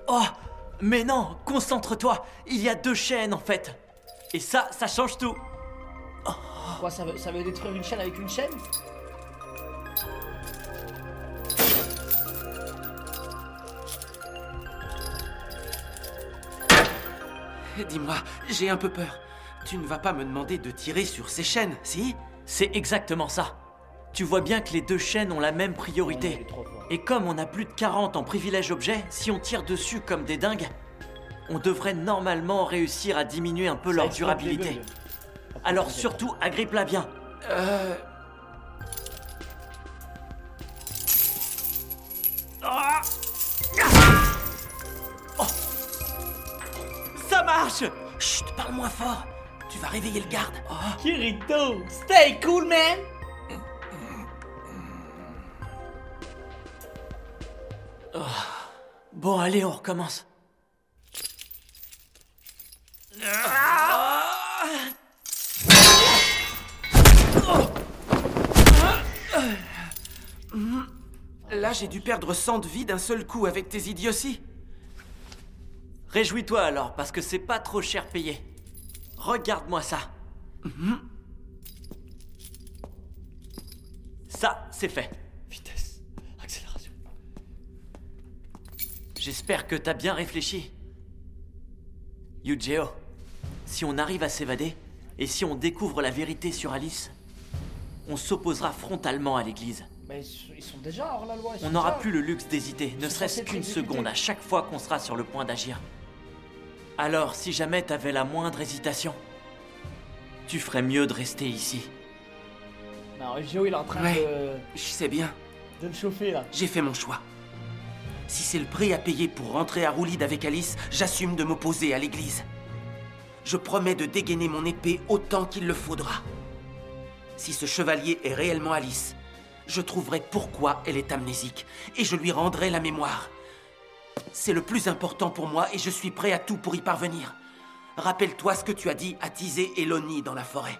Oh, mais non, concentre-toi. Il y a 2 chaînes en fait. Et ça change tout. Quoi, ça veut détruire une chaîne avec une chaîne? Dis-moi, j'ai un peu peur. Tu ne vas pas me demander de tirer sur ces chaînes, si? C'est exactement ça. Tu vois bien que les 2 chaînes ont la même priorité. Et comme on a plus de 40 en privilège objet, si on tire dessus comme des dingues, on devrait normalement réussir à diminuer un peu leur durabilité. Alors surtout, agrippe-la bien. Oh. Ça marche! Chut, parle moins fort. Tu vas réveiller le garde. Kirito, stay cool, man! Bon, allez, on recommence. Là, j'ai dû perdre 100 de vie d'un seul coup avec tes idioties. Réjouis-toi alors, parce que c'est pas trop cher payé. Regarde-moi ça. Ça, c'est fait. Vitesse, accélération. J'espère que t'as bien réfléchi. Yujeo, si on arrive à s'évader, et si on découvre la vérité sur Alice, on s'opposera frontalement à l'église. Mais ils sont déjà hors la loi. On n'aura plus le luxe d'hésiter, ne sont serait-ce censés être qu'une exécutés. seconde à chaque fois qu'on sera sur le point d'agir. Alors, si jamais t'avais la moindre hésitation, tu ferais mieux de rester ici. Non, Gio, il est en train Je sais bien. de le chauffer, là. J'ai fait mon choix. Si c'est le prix à payer pour rentrer à Roulide avec Alice, j'assume de m'opposer à l'église. Je promets de dégainer mon épée autant qu'il le faudra. Si ce chevalier est réellement Alice, je trouverai pourquoi elle est amnésique et je lui rendrai la mémoire. C'est le plus important pour moi et je suis prêt à tout pour y parvenir. Rappelle-toi ce que tu as dit à Tizé et Loni dans la forêt.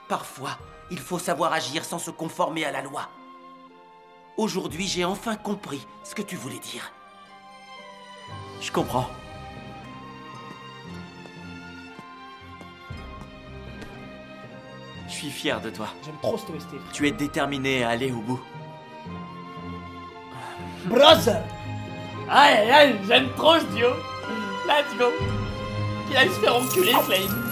Parfois, il faut savoir agir sans se conformer à la loi. Aujourd'hui, j'ai enfin compris ce que tu voulais dire. Je comprends. Je suis fier de toi. J'aime trop cette OST. Tu es déterminé à aller au bout. Brother! Aïe, aïe, j'aime trop ce duo. Let's go. Il allait se faire enculer, Flame.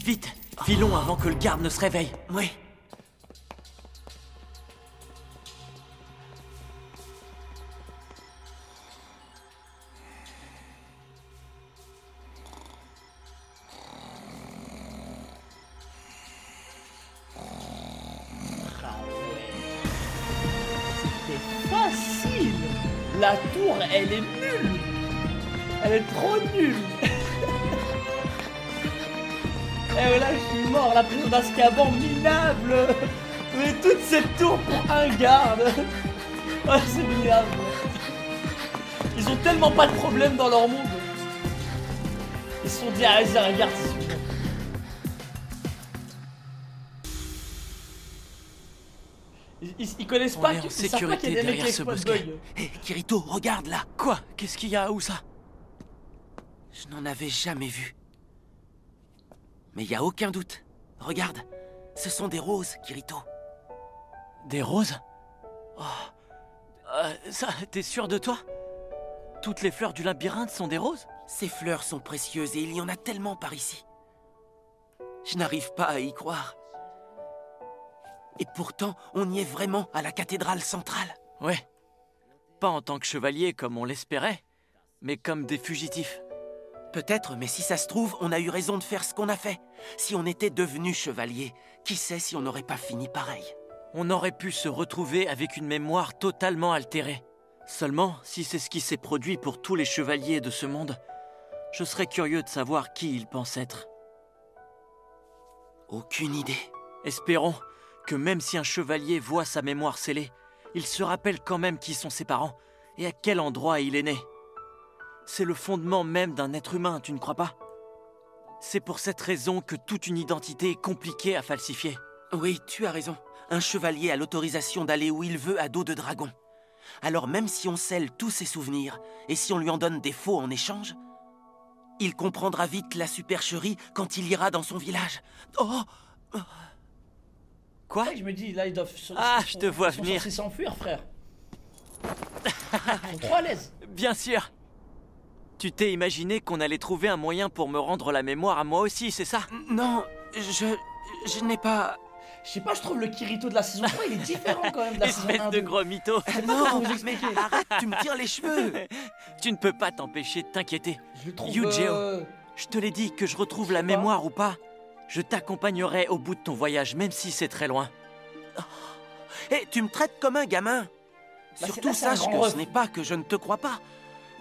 Vite, filons avant que le garde ne se réveille. Oui. La tour, elle est nulle. Elle est trop nulle. Et là, je suis mort. La prison d'Azkaban, minable. Mais toute cette tour pour un garde. Oh, c'est minable. Ils ont tellement pas de problème dans leur monde. Ils se sont dit, ah, ça regarde, c'est suffisant. Ils connaissent pas en sécurité derrière ce bosquet. Hé, Kirito, regarde là. Quoi? Qu'est-ce qu'il y a? Où ça? Je n'en avais jamais vu. Mais il y a aucun doute. Regarde, ce sont des roses, Kirito. Des roses? Oh. Ça, t'es sûr de toi? Toutes les fleurs du labyrinthe sont des roses? Ces fleurs sont précieuses et il y en a tellement par ici. Je n'arrive pas à y croire. Et pourtant, on y est vraiment à la cathédrale centrale. Ouais. Pas en tant que chevalier comme on l'espérait, mais comme des fugitifs. Peut-être, mais si ça se trouve, on a eu raison de faire ce qu'on a fait. Si on était devenu chevalier, qui sait si on n'aurait pas fini pareil? On aurait pu se retrouver avec une mémoire totalement altérée. Seulement, si c'est ce qui s'est produit pour tous les chevaliers de ce monde, je serais curieux de savoir qui ils pensent être. Aucune idée. Espérons que même si un chevalier voit sa mémoire scellée, il se rappelle quand même qui sont ses parents et à quel endroit il est né. C'est le fondement même d'un être humain, tu ne crois pas? C'est pour cette raison que toute une identité est compliquée à falsifier. Oui, tu as raison. Un chevalier a l'autorisation d'aller où il veut à dos de dragon. Alors même si on scelle tous ses souvenirs, et si on lui en donne des faux en échange, il comprendra vite la supercherie quand il ira dans son village. Oh! Quoi? Je me dis, là, ils doivent... je te vois venir. Ils sont censés s'enfuir, frère. Ils sont trop à l'aise. Bien sûr. Tu t'es imaginé qu'on allait trouver un moyen pour me rendre la mémoire à moi aussi, c'est ça? Non, je n'ai pas... Je sais pas, je trouve le Kirito de la saison 3, il est différent quand même de la saison 1. Espèce de gros mytho. Non, mais arrête, tu me tires les cheveux. Tu ne peux pas t'empêcher de t'inquiéter. Je le trouve... Yu-Gi-Oh, je te l'ai dit, que je retrouve la mémoire ou pas, je t'accompagnerai au bout de ton voyage, même si c'est très loin. Hé, tu me traites comme un gamin. Surtout sache que ce n'est pas que je ne te crois pas.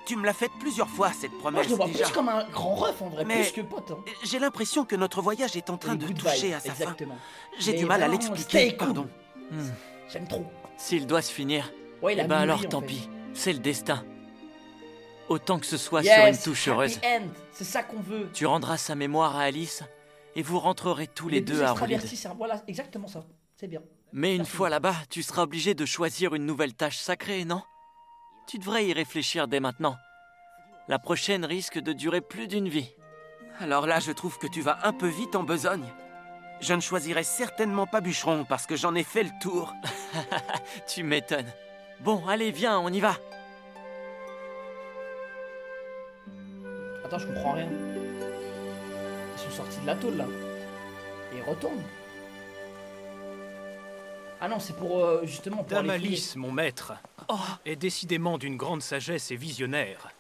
Tu me l'as faite plusieurs fois, cette promesse. Moi, je le vois déjà. plus comme un grand ref, en vrai, mais plus que pote. Hein. J'ai l'impression que notre voyage est en train de toucher à sa fin. J'ai du Mais mal à vraiment, l'expliquer, stay cool. pardon. J'aime trop. S'il doit se finir, Ouais, il a eh ben mûri, alors en tant fait. pis, c'est le destin. Autant que ce soit Yes, sur une touche happy heureuse. end. C'est ça qu'on veut. Tu rendras sa mémoire à Alice et vous rentrerez tous les deux à Roulide. Voilà, exactement ça. C'est bien. Mais une fois là-bas, tu seras obligé de choisir une nouvelle tâche sacrée, non? Tu devrais y réfléchir dès maintenant. La prochaine risque de durer plus d'une vie. Alors là, je trouve que tu vas un peu vite en besogne. Je ne choisirai certainement pas bûcheron parce que j'en ai fait le tour. Tu m'étonnes. Bon, allez, viens, on y va. Attends, je comprends rien. Ils sont sortis de la tôle là. Et ils retournent. Ah non, c'est pour justement pour Dame aller fouiller. Alice, mon maître, est décidément d'une grande sagesse et visionnaire.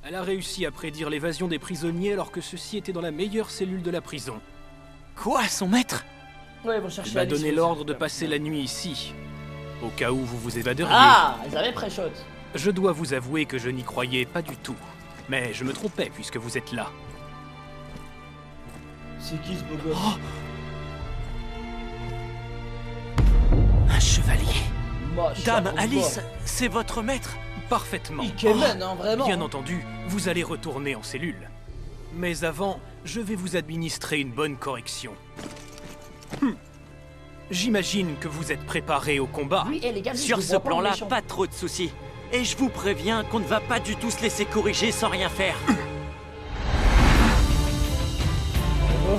Elle a réussi à prédire l'évasion des prisonniers alors que ceux-ci étaient dans la meilleure cellule de la prison. Quoi, son maître? Ouais, ils vont chercher Elle m'a Alice donné aussi. l'ordre de passer la nuit ici, au cas où vous vous évaderiez. Ah, ils avaient pré-shot. Je dois vous avouer que je n'y croyais pas du tout. Mais je me trompais puisque vous êtes là. C'est qui ce beau gosse? Un chevalier. Dame Alice, c'est votre maître? Parfaitement. Ikemen, hein, vraiment. Bien entendu, vous allez retourner en cellule. Mais avant, je vais vous administrer une bonne correction. J'imagine que vous êtes préparé au combat. Oui, les gars, Sur ce plan-là, pas trop de soucis. Et je vous préviens qu'on ne va pas du tout se laisser corriger sans rien faire.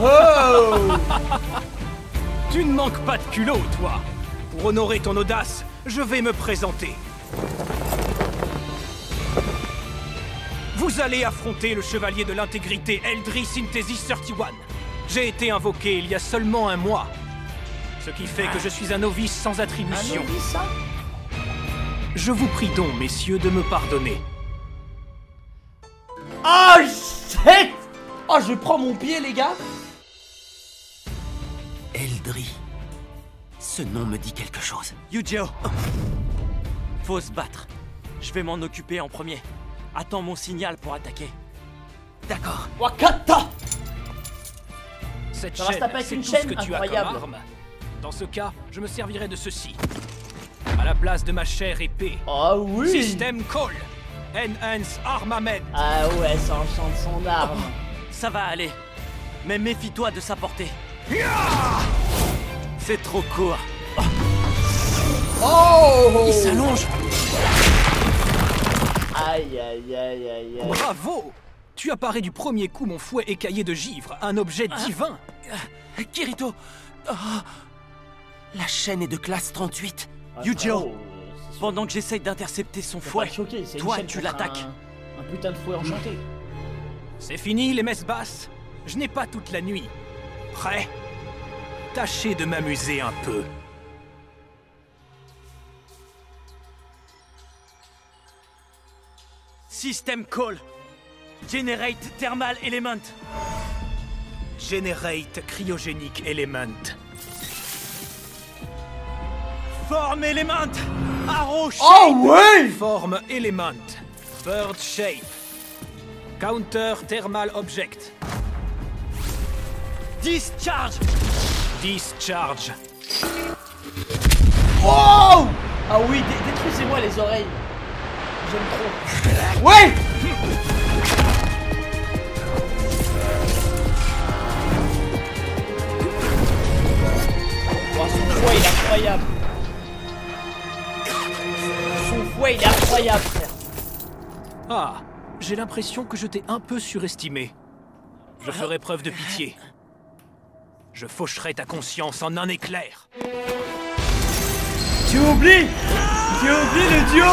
Oh Tu ne manques pas de culot, toi. Pour honorer ton audace, je vais me présenter. Vous allez affronter le chevalier de l'intégrité Eldris Synthesis 31. J'ai été invoqué il y a seulement un mois. Ce qui fait que je suis un novice sans attribution. Un novice, ça? Je vous prie donc, messieurs, de me pardonner. Oh shit! Oh, je prends mon pied, les gars. Eldris. Ce nom me dit quelque chose. Yu-Gi-Oh! Faut se battre. Je vais m'en occuper en premier. Attends mon signal pour attaquer. D'accord. Wakata! Cette Ça va se chaîne, taper avec c'est une tout chaîne ce que tu as incroyable. comme arme. Dans ce cas, je me servirai de ceci. À la place de ma chère épée. Ah oui! System Call. Enhance Armament. Ah ouais, ça enchante son arme. Ça va aller. Mais méfie-toi de sa portée. C'est trop court. Oh! Il s'allonge. Aïe aïe aïe aïe aïe. Bravo! Tu as paré du premier coup mon fouet écaillé de givre, un objet divin. Kirito. Oh. La chaîne est de classe 38. Yujiro, pendant que j'essaye d'intercepter son fouet, toi tu l'attaques. Un putain de fouet enchanté. C'est fini les messes basses. Je n'ai pas toute la nuit. Prêt? Tâchez de m'amuser un peu. System Call. Generate Thermal Element. Generate Cryogenic Element. Form Element. Arrow Shape. Oh ouais! Form Element. Bird Shape. Counter Thermal Object. Discharge. Discharge. Oh! Ah oui, détruisez-moi les oreilles. J'aime trop. Ouais! Oh, son fouet il est incroyable. Son fouet il est incroyable, frère. Ah, j'ai l'impression que je t'ai un peu surestimé. Je ferai preuve de pitié. Je faucherai ta conscience en un éclair. Tu oublies le duo.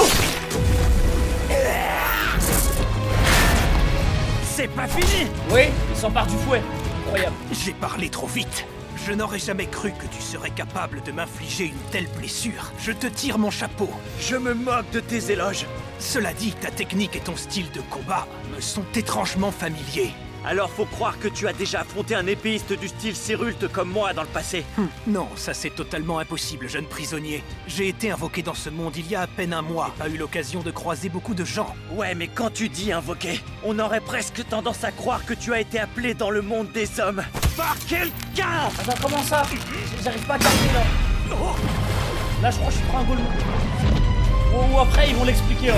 C'est pas fini. Oui, il s'empare du fouet. Incroyable. J'ai parlé trop vite. Je n'aurais jamais cru que tu serais capable de m'infliger une telle blessure. Je te tire mon chapeau. Je me moque de tes éloges. Cela dit, ta technique et ton style de combat me sont étrangement familiers. Alors faut croire que tu as déjà affronté un épéiste du style Cyrulte comme moi dans le passé. Non, ça c'est totalement impossible, jeune prisonnier. J'ai été invoqué dans ce monde il y a à peine un mois. Pas eu l'occasion de croiser beaucoup de gens. Ouais, mais quand tu dis invoqué, on aurait presque tendance à croire que tu as été appelé dans le monde des hommes par quelqu'un. Attends, comment ça? J'arrive pas à capter là. Là, je crois que je prends un goal. Ou après, ils vont l'expliquer.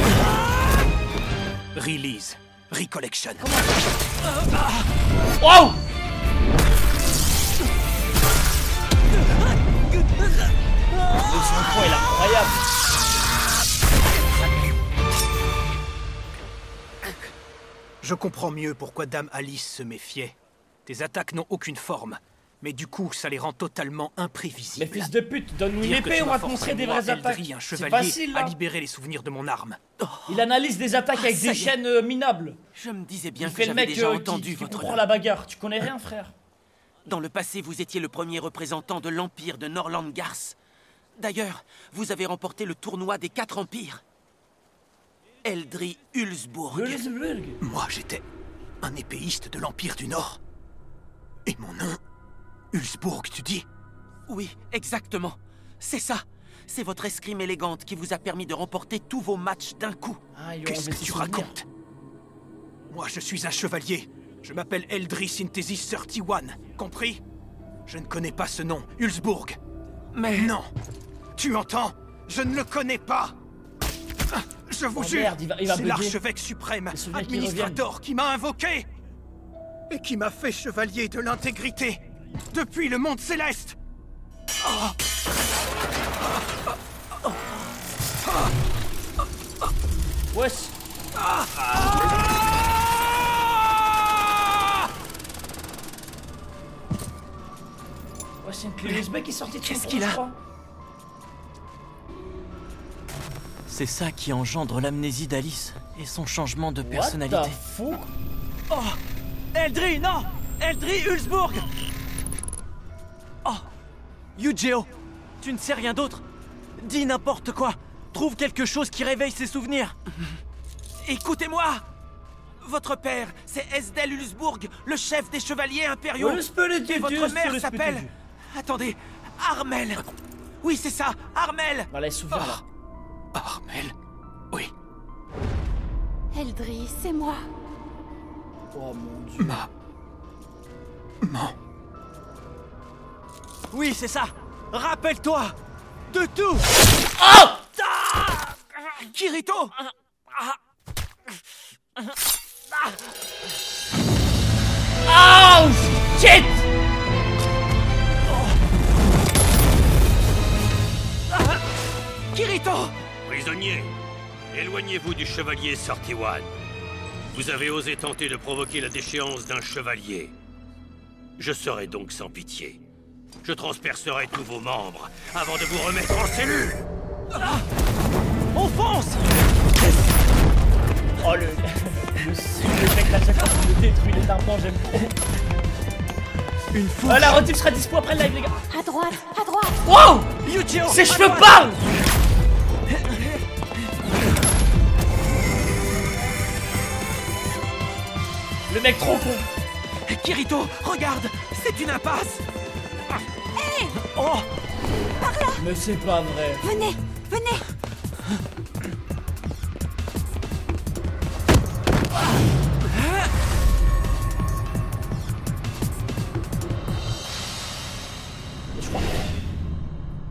Release. Recollection. Wow! Son point il est incroyable. Je comprends mieux pourquoi Dame Alice se méfiait. Tes attaques n'ont aucune forme, mais du coup, ça les rend totalement imprévisibles. Mais fils de pute, donne-nous une épée, on va te montrer des vraies attaques. Un C'est chevalier facile, là. à libérer les souvenirs de mon arme. Il analyse des attaques avec des chaînes minables. Je me disais bien Il que fait le j'avais mec déjà qui entendu votre comprend nom. la bagarre. Tu connais rien, frère. Dans le passé, vous étiez le premier représentant de l'Empire de Norland Garth. D'ailleurs, vous avez remporté le tournoi des 4 empires. Eldri Ulsburg. Moi, j'étais un épéiste de l'Empire du Nord. Et mon nom, Ulsburg, tu dis? Oui, exactement. C'est ça. C'est votre escrime élégante qui vous a permis de remporter tous vos matchs d'un coup. Qu'est-ce que tu racontes? Moi, je suis un chevalier. Je m'appelle Eldri Synthesis 31. Compris? Je ne connais pas ce nom, Ulsburg. Mais... Non. Tu entends? Je ne le connais pas. Je vous jure, merde, il va c'est bugger. l'archevêque suprême, administrateur, qui m'a invoqué et qui m'a fait chevalier de l'intégrité depuis le monde céleste. Wesh. Ouais, c'est une clé USB qui est sortie de son Qu'est-ce qu'il trou, a? je crois. C'est ça qui engendre l'amnésie d'Alice et son changement de personnalité. What the fuck? Oh! Eldri, non! Eldri Ulsburg! Oh! Yujiro, tu ne sais rien d'autre? Dis n'importe quoi! Trouve quelque chose qui réveille ses souvenirs! Écoutez-moi! Votre père, c'est Esdel Ulsburg, le chef des chevaliers impériaux. Et votre mère s'appelle... Attendez, Armel. Oui, c'est ça, Armel. Voilà, il se souvient, là. Armel? Oui. Eldris, c'est moi. Oh mon dieu. Non. Oui, c'est ça. Rappelle-toi de tout. Oh Kirito! Oh shit! Kirito! Prisonnier, éloignez-vous du chevalier Sortiwan. Vous avez osé tenter de provoquer la déchéance d'un chevalier. Je serai donc sans pitié. Je transpercerai tous vos membres avant de vous remettre en cellule. On fonce! Oh le mec là, chaque fois qu'il me détruit les armes, j'aime trop. Une fois. La rediff sera dispo après le live, les gars. À droite, à droite. Wow! Yu-Gi-Oh! Ses cheveux parlent! Le mec trop con. Kirito, regarde, c'est une impasse. Hé! Oh! Par là! Mais c'est pas vrai. Venez, venez.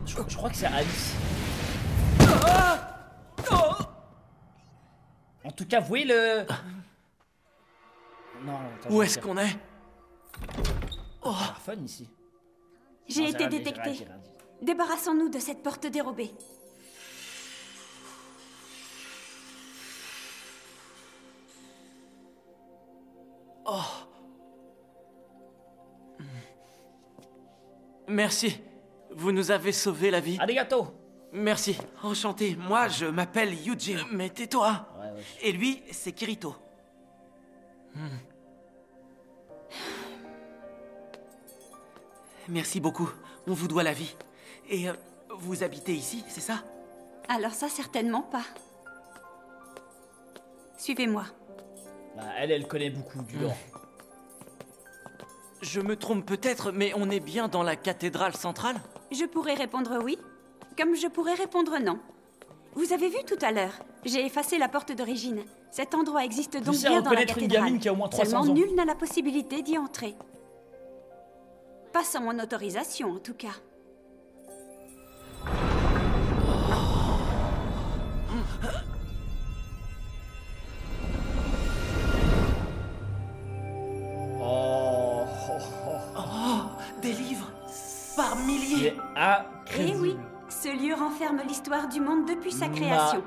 Je crois que c'est Alice. En tout cas, vous voyez le... Non, attends, Où est-ce qu'on est? Oh, fun ici. J'ai Non, été j'ai rien dit, détectée. j'ai rien dit, j'ai rien dit. Débarrassons-nous de cette porte dérobée. Oh. Merci. Vous nous avez sauvé la vie. Arigato. Merci. Enchanté, moi je m'appelle Yu-Gi-Oh. Mais tais-toi. Ouais. Et lui, c'est Kirito. Merci beaucoup, on vous doit la vie. Et vous habitez ici, c'est ça? Alors ça, certainement pas. Suivez-moi. Bah, elle connaît beaucoup du lore. Je me trompe peut-être, mais on est bien dans la cathédrale centrale? Je pourrais répondre oui, comme je pourrais répondre non. Vous avez vu tout à l'heure, j'ai effacé la porte d'origine. Cet endroit existe donc bien dans la cathédrale. Une gamine qui a au moins 300 Seulement ans. nul n'a la possibilité d'y entrer. Pas sans mon autorisation, en tout cas. Des livres par milliers. Eh oui, ce lieu renferme l'histoire du monde depuis sa création,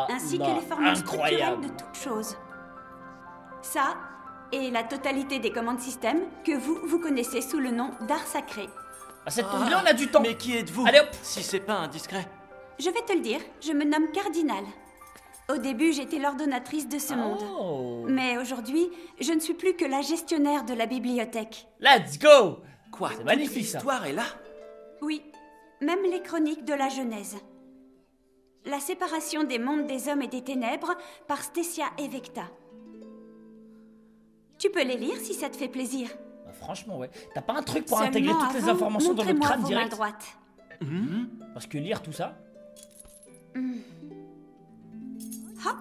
ainsi que les formes structurelles de toutes choses. Ça, et la totalité des commandes système que vous connaissez sous le nom d'art sacré. Ah, cette tombe bien, on a du temps. Mais qui êtes-vous? Allez hop. Si c'est pas indiscret. Je vais te le dire, je me nomme Cardinal. Au début, j'étais l'ordonnatrice de ce monde. Mais aujourd'hui, je ne suis plus que la gestionnaire de la bibliothèque. Let's go! Quoi? C'est magnifique, ça. L'histoire est là? Oui, même les chroniques de la Genèse. La séparation des mondes des hommes et des ténèbres par Stécia et Vecta. Tu peux les lire si ça te fait plaisir. Bah, franchement, ouais. T'as pas un truc pour Seulement intégrer toutes les avant, informations dans le montrez-moi crâne vos mains direct? droites. Parce que lire tout ça... Hop.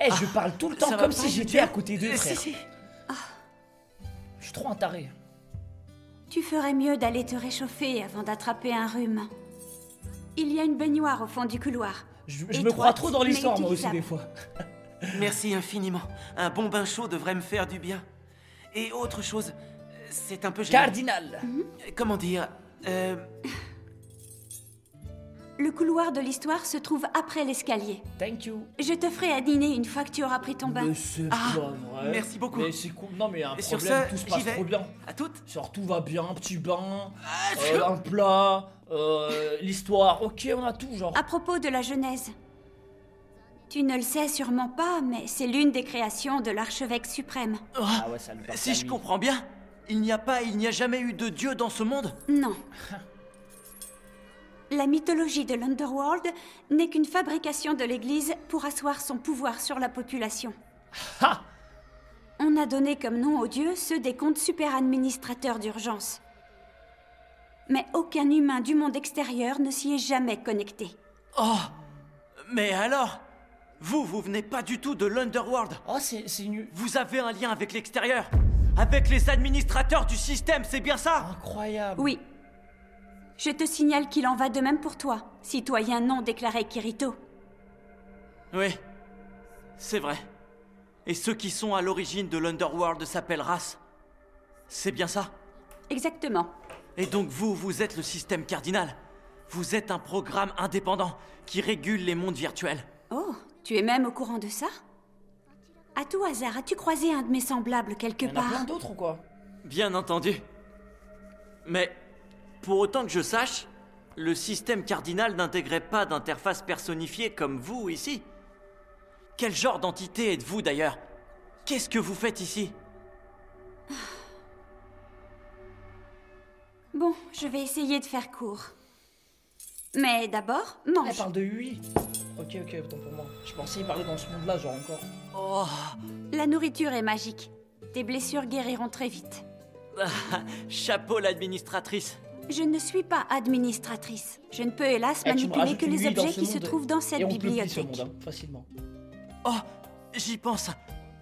Eh, je parle tout le temps Ça va comme pas, si j'étais Yu-Gi-Oh? à côté d'eux, frère. Si. Je suis trop un taré. Tu ferais mieux d'aller te réchauffer avant d'attraper un rhume. Il y a une baignoire au fond du couloir. Je me crois trop dans l'histoire, moi aussi, des fois. Merci infiniment. Un bon bain chaud devrait me faire du bien. Et autre chose, c'est un peu gênant. Cardinal. Comment dire Le couloir de l'histoire se trouve après l'escalier. Thank you. Je te ferai à dîner une fois que tu auras pris ton bain. Mais c'est pas vrai. merci beaucoup. Mais c'est cool. Non, mais un Et sur problème, ce, tout se j'y passe vais. trop bien. À toutes. Genre, tout va bien, petit bain, un plat, l'histoire. Ok, on a tout, genre. À propos de la Genèse. Tu ne le sais sûrement pas, mais c'est l'une des créations de l'archevêque suprême. Ah ouais, ça lui passe Si à je lui. comprends bien, il n'y a jamais eu de dieu dans ce monde? Non. La mythologie de l'Underworld n'est qu'une fabrication de l'Église pour asseoir son pouvoir sur la population. Ha! On a donné comme nom aux dieux ceux des comtes super administrateurs d'urgence. Mais aucun humain du monde extérieur ne s'y est jamais connecté. Oh! Mais alors? Vous venez pas du tout de l'Underworld. Oh, c'est nul. Vous avez un lien avec l'extérieur. Avec les administrateurs du système, c'est bien ça? Incroyable. Oui. Je te signale qu'il en va de même pour toi, citoyen non déclaré Kirito. Oui, c'est vrai. Et ceux qui sont à l'origine de l'Underworld s'appellent Race. C'est bien ça? Exactement. Et donc vous êtes le système cardinal. Vous êtes un programme indépendant qui régule les mondes virtuels. Oh, tu es même au courant de ça? À tout hasard, as-tu croisé un de mes semblables quelque part? Il y en a plein d'autres ou quoi? Bien entendu. Mais, pour autant que je sache, le système cardinal n'intégrait pas d'interface personnifiée comme vous ici. Quel genre d'entité êtes-vous d'ailleurs? Qu'est-ce que vous faites ici? Bon, je vais essayer de faire court. Mais d'abord, mange. Elle parle de UI. Ok, autant pour moi. Je pensais y parler dans ce monde-là, genre encore. Oh. La nourriture est magique. Tes blessures guériront très vite. Chapeau l'administratrice. Je ne suis pas administratrice. Je ne peux hélas manipuler que les objets qui se trouvent dans cette bibliothèque. Ce monde, facilement. Oh, j'y pense.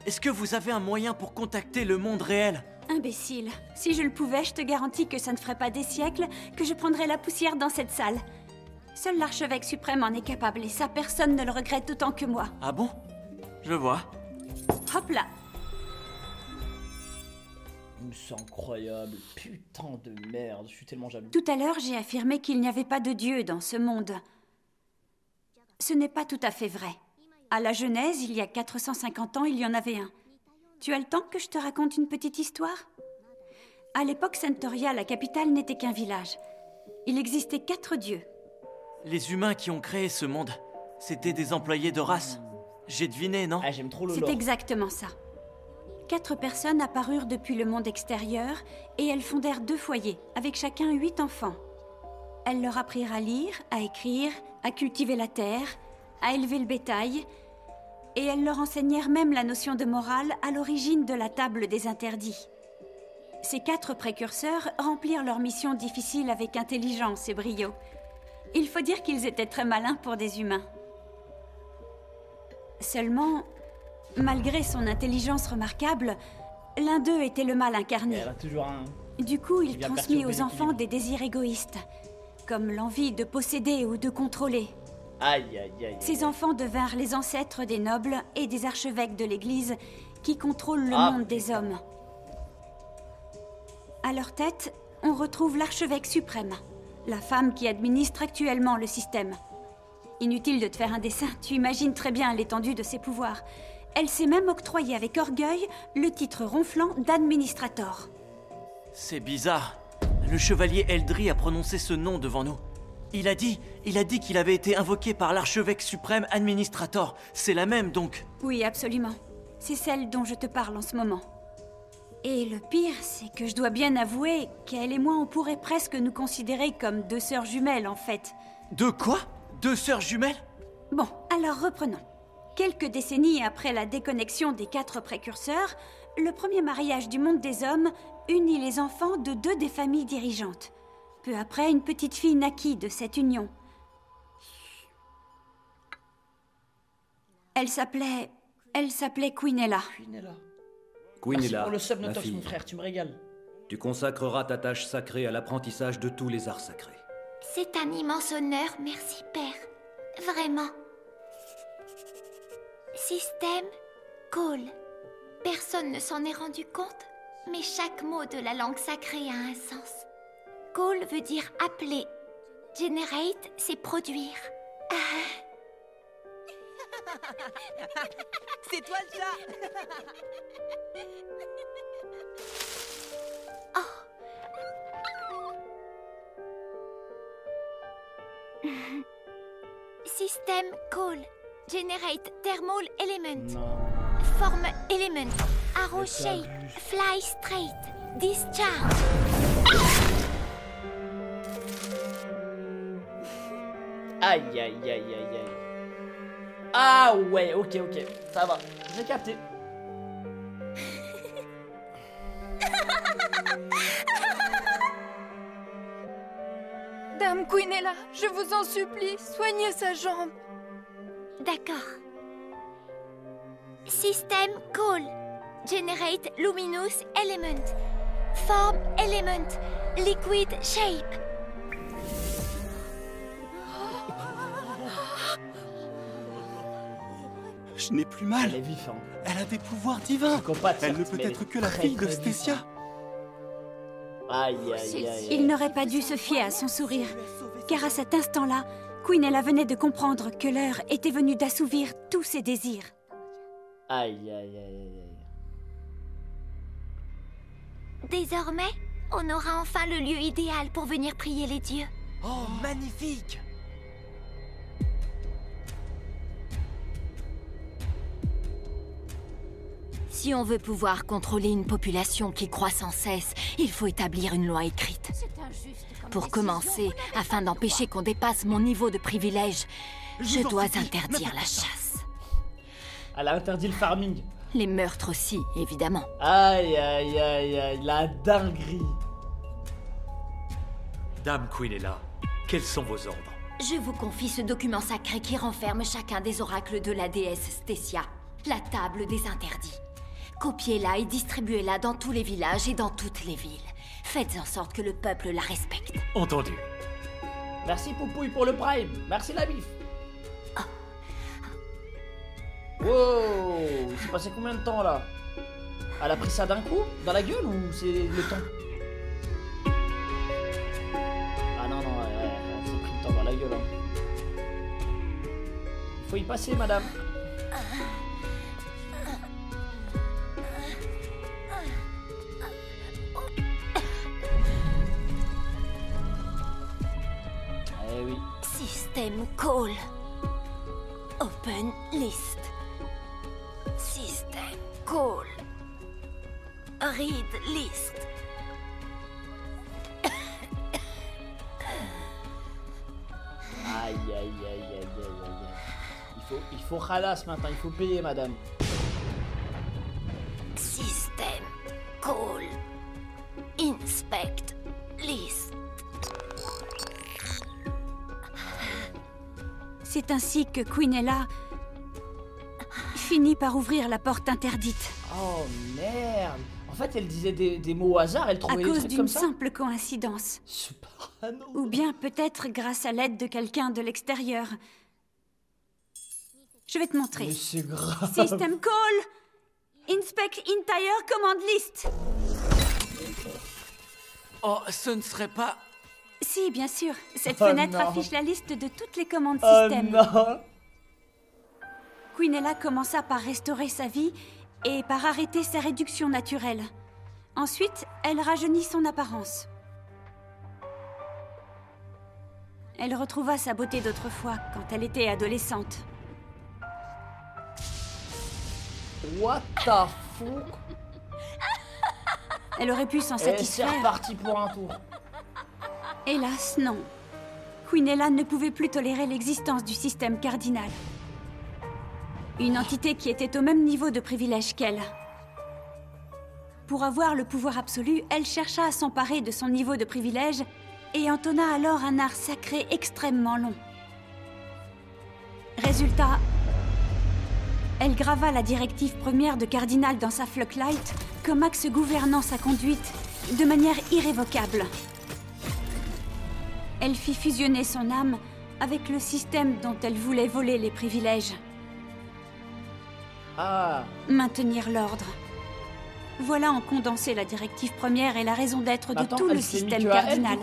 Est-ce que vous avez un moyen pour contacter le monde réel? Imbécile. Si je le pouvais, je te garantis que ça ne ferait pas des siècles que je prendrais la poussière dans cette salle. Seul l'archevêque suprême en est capable et ça, personne ne le regrette autant que moi. Ah bon? Je vois. Hop là. C'est incroyable. Putain de merde, je suis tellement jaloux. Tout à l'heure, j'ai affirmé qu'il n'y avait pas de Dieu dans ce monde. Ce n'est pas tout à fait vrai. À la Genèse, il y a 450 ans, il y en avait un. Tu as le temps que je te raconte une petite histoire? À l'époque Centauria, la capitale n'était qu'un village. Il existait 4 dieux. Les humains qui ont créé ce monde, c'était des employés de race. J'ai deviné, non? Ah, j'aime trop le C'est lore. exactement ça. 4 personnes apparurent depuis le monde extérieur et elles fondèrent 2 foyers, avec chacun 8 enfants. Elles leur apprirent à lire, à écrire, à cultiver la terre, à élever le bétail, et elles leur enseignèrent même la notion de morale à l'origine de la table des interdits. Ces 4 précurseurs remplirent leur mission difficile avec intelligence et brio. Il faut dire qu'ils étaient très malins pour des humains. Seulement, malgré son intelligence remarquable, l'un d'eux était le mal incarné. Elle a toujours un... Du coup, il vient transmit perturber aux enfants des désirs égoïstes, comme l'envie de posséder ou de contrôler. Aïe, aïe, aïe. Ces enfants devinrent les ancêtres des nobles et des archevêques de l'Église qui contrôlent le monde des hommes. À leur tête, on retrouve l'archevêque suprême, la femme qui administre actuellement le système. Inutile de te faire un dessin, tu imagines très bien l'étendue de ses pouvoirs. Elle s'est même octroyée avec orgueil le titre ronflant d'administrator. C'est bizarre. Le chevalier Eldri a prononcé ce nom devant nous. Il a dit qu'il avait été invoqué par l'archevêque suprême Administrator. C'est la même, donc. Oui, absolument. C'est celle dont je te parle en ce moment. Et le pire, c'est que je dois bien avouer qu'elle et moi, on pourrait presque nous considérer comme 2 sœurs jumelles, en fait. De quoi? 2 sœurs jumelles? Bon, alors reprenons. Quelques décennies après la déconnexion des 4 précurseurs, le premier mariage du monde des hommes unit les enfants de 2 des familles dirigeantes. Peu après, une petite fille naquit de cette union. Elle s'appelait Quinella. Merci Quinella, pour le sub ma Notox, fille. mon frère, tu me régales. Tu consacreras ta tâche sacrée à l'apprentissage de tous les arts sacrés. C'est un immense honneur, merci père. Vraiment. Système Call. Personne ne s'en est rendu compte, mais chaque mot de la langue sacrée a un sens. Call veut dire appeler. Generate, c'est produire. C'est toi le chat. Système Call. Generate thermal element. Non. Form element. Arrow shape. Fly straight. Discharge. Aïe, aïe, aïe, aïe, aïe. Ah ouais, ok, ça va. J'ai capté. Dame Quinella, je vous en supplie, soignez sa jambe. D'accord. System Call. Generate Luminous Element. Form Element. Liquid Shape. Je n'ai plus mal. Elle est vif, hein. Elle a des pouvoirs divins. Elle ne peut être que la fille de Stécia. Aïe, aïe, aïe. Il n'aurait pas dû se fier à son sourire, car à cet instant-là, Quinella venait de comprendre que l'heure était venue d'assouvir tous ses désirs. Aïe, aïe, aïe, aïe. Désormais, on aura enfin le lieu idéal pour venir prier les dieux. Oh, magnifique! Si on veut pouvoir contrôler une population qui croît sans cesse, il faut établir une loi écrite. Pour commencer, afin d'empêcher qu'on dépasse mon niveau de privilège, je dois interdire la chasse. Elle a interdit le farming. Les meurtres aussi, évidemment. Aïe, aïe, aïe, aïe, la dinguerie. Dame Quinella, quels sont vos ordres? Je vous confie ce document sacré qui renferme chacun des oracles de la déesse Stécia, la table des interdits. Copiez-la et distribuez-la dans tous les villages et dans toutes les villes. Faites en sorte que le peuple la respecte. Entendu. Merci Poupouille pour le prime. Merci la bif. Wow, il s'est passé combien de temps là? Elle a pris ça d'un coup? Dans la gueule ou c'est le temps? Ah non, non, elle s'est pris le temps dans la gueule. Hein. Il faut y passer, madame. Eh oui. System Call. Open List. System Call. Read List. Aïe, aïe, aïe, aïe, aïe, aïe. Il faut khalas maintenant, il faut payer, madame. System Call. Inspect List. C'est ainsi que Quinella finit par ouvrir la porte interdite. Oh merde. En fait, elle disait des mots au hasard, elle trouvait des trucs comme ça. À cause d'une simple coïncidence. Ou bien peut-être grâce à l'aide de quelqu'un de l'extérieur. Je vais te montrer. Mais c'est grave. System Call. Inspect Entire Command List. Oh, ce ne serait pas... Si, bien sûr. Cette fenêtre affiche la liste de toutes les commandes système. Non. Quinella commença par restaurer sa vie et par arrêter sa réduction naturelle. Ensuite, elle rajeunit son apparence. Elle retrouva sa beauté d'autrefois quand elle était adolescente. What the fuck? Elle aurait pu s'en satisfaire. C'est reparti pour un tour. Hélas, non. Quinella ne pouvait plus tolérer l'existence du système cardinal. Une entité qui était au même niveau de privilège qu'elle. Pour avoir le pouvoir absolu, elle chercha à s'emparer de son niveau de privilège et entonna alors un art sacré extrêmement long. Résultat, elle grava la directive première de Cardinal dans sa Flocklight comme axe gouvernant sa conduite de manière irrévocable. Elle fit fusionner son âme avec le système dont elle voulait voler les privilèges. Maintenir l'ordre. Voilà en condensé la directive première et la raison d'être de tout le système cardinal.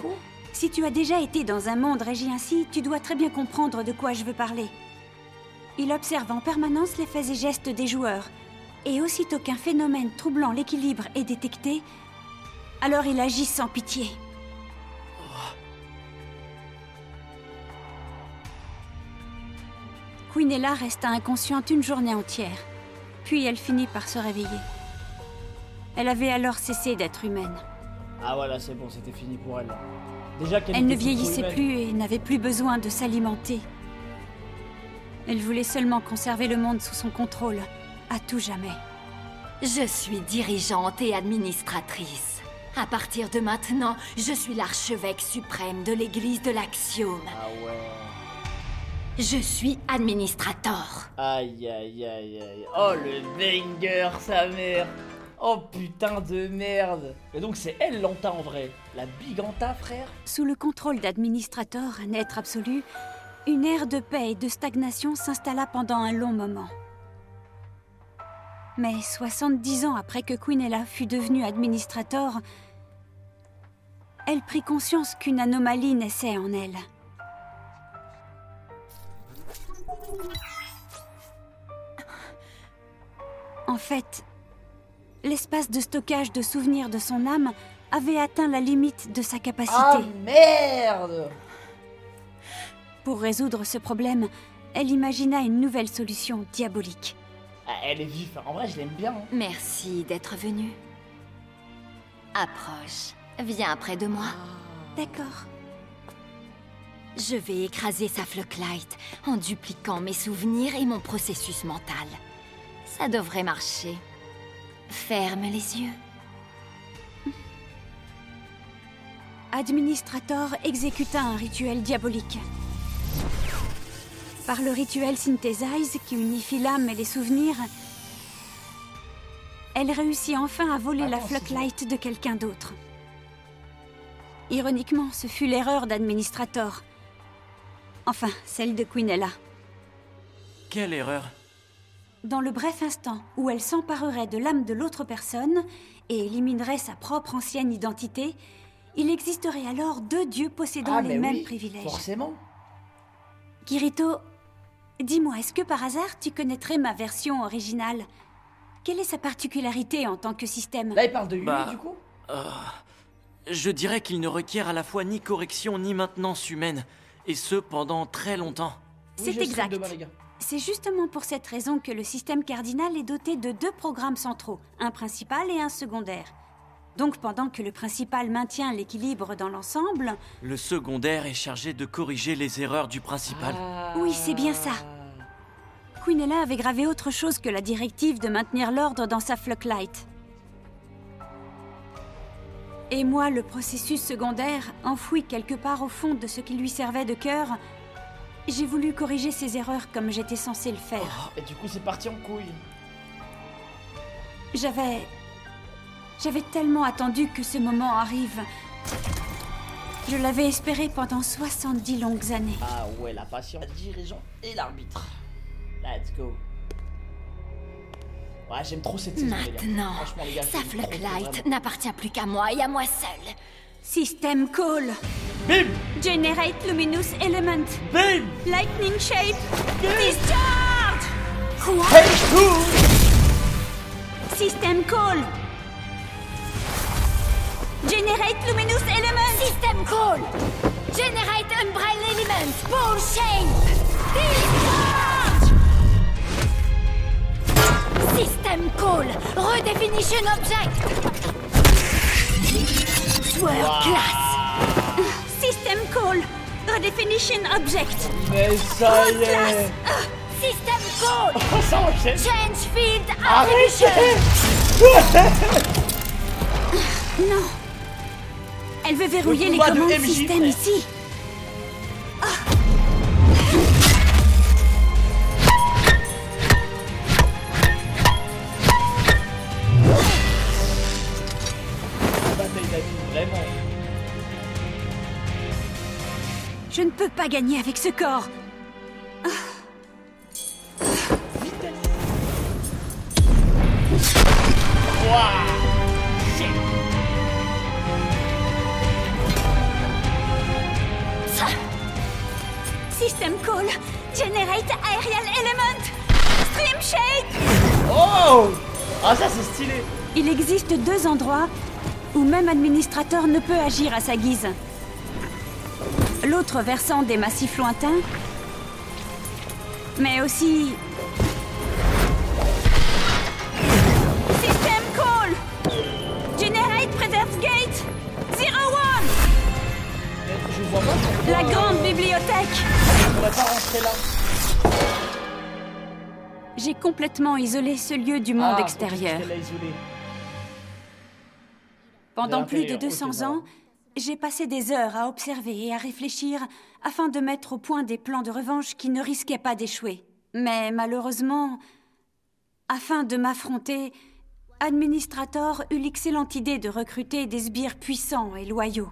Si tu as déjà été dans un monde régi ainsi, tu dois très bien comprendre de quoi je veux parler. Il observe en permanence les faits et gestes des joueurs. Et aussitôt qu'un phénomène troublant l'équilibre est détecté, alors il agit sans pitié. Quinella resta inconsciente une journée entière. Puis elle finit par se réveiller. Elle avait alors cessé d'être humaine. Ah voilà, c'est bon, c'était fini pour elle. Déjà qu'elle Elle ne vieillissait plus et n'avait plus besoin de s'alimenter. Elle voulait seulement conserver le monde sous son contrôle, à tout jamais. Je suis dirigeante et administratrice. À partir de maintenant, je suis l'archevêque suprême de l'église de l'Axiome. Ah ouais. Je suis administrator. Aïe aïe aïe aïe. Oh le banger, sa mère. Oh putain de merde. Et donc c'est elle l'Anta en vrai. La Biganta, frère. Sous le contrôle d'Administrator, un être absolu, une ère de paix et de stagnation s'installa pendant un long moment. Mais 70 ans après que Quinella fut devenue Administrator, elle prit conscience qu'une anomalie naissait en elle. En fait, l'espace de stockage de souvenirs de son âme avait atteint la limite de sa capacité. Ah merde! Pour résoudre ce problème, elle imagina une nouvelle solution diabolique. Ah, elle est vive, en vrai je l'aime bien. Hein. Merci d'être venu. Approche, viens près de moi. D'accord. Je vais écraser sa Flocklight en dupliquant mes souvenirs et mon processus mental. Ça devrait marcher. Ferme les yeux. Administrator exécuta un rituel diabolique. Par le rituel Synthesize, qui unifie l'âme et les souvenirs, elle réussit enfin à voler la Flocklight de quelqu'un d'autre. Ironiquement, ce fut l'erreur d'Administrator. Enfin, celle de Quinella. Quelle erreur? Dans le bref instant où elle s'emparerait de l'âme de l'autre personne et éliminerait sa propre ancienne identité, il existerait alors deux dieux possédant les mêmes privilèges. Forcément. Kirito, dis-moi, est-ce que par hasard tu connaîtrais ma version originale? Quelle est sa particularité en tant que système? Là, il parle de lui, du coup Je dirais qu'il ne requiert à la fois ni correction ni maintenance humaine, et ce pendant très longtemps. C'est exact. C'est justement pour cette raison que le système cardinal est doté de deux programmes centraux, un principal et un secondaire. Donc pendant que le principal maintient l'équilibre dans l'ensemble... Le secondaire est chargé de corriger les erreurs du principal. Oui, c'est bien ça. Quinella avait gravé autre chose que la directive de maintenir l'ordre dans sa Flocklight. Et moi, le processus secondaire, enfoui quelque part au fond de ce qui lui servait de cœur, j'ai voulu corriger ses erreurs comme j'étais censée le faire. Et du coup, c'est parti en couille. J'avais tellement attendu que ce moment arrive. Je l'avais espéré pendant 70 longues années. Ah ouais, la patience, la dirigeant et l'arbitre. Let's go. Ouais, j'aime trop cette saison, maintenant, les gars, sa Flocklight n'appartient plus qu'à moi et à moi seul. System Call. Bim. Generate Luminous Element. Bim. Lightning Shape. Bim. Discharge. Quoi? System Call. Generate Luminous Element. System Call. Generate Umbrella Element. Ball Shape. Discharge. System Call. Redefinition Object. Sword Class. System Call. Redefinition Object. Mais ça y est. System Call. Oh, ça enchaîne. Change Field Attribution. Non. Elle veut verrouiller les commandes système ici. Je ne peux pas gagner avec ce corps. System Call. Generate Aerial Element. Stream Shape. Oh! Ah, ça c'est stylé. Il existe deux endroits où même Administrator ne peut agir à sa guise. L'autre versant des massifs lointains, mais aussi... System Call! Generate Preserve Gate 01! Je vois pas. La grande bibliothèque! Je pourrais pas rentrer là. J'ai complètement isolé ce lieu du monde extérieur. Pendant plus de 200 ans, j'ai passé des heures à observer et à réfléchir afin de mettre au point des plans de revanche qui ne risquaient pas d'échouer. Mais malheureusement, afin de m'affronter, Administrator eut l'excellente idée de recruter des sbires puissants et loyaux.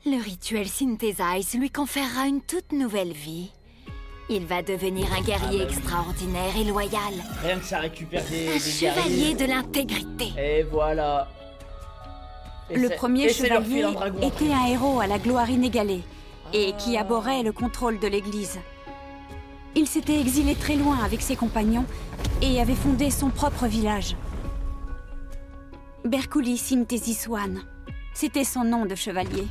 Le rituel Synthesize lui conférera une toute nouvelle vie. Il va devenir un guerrier extraordinaire et loyal. Rien que ça récupère des chevalier de l'intégrité. Et voilà. Le premier chevalier était un héros à la gloire inégalée et qui abhorrait le contrôle de l'Église. Il s'était exilé très loin avec ses compagnons et avait fondé son propre village. Berkuli Synthesiswan, c'était son nom de chevalier.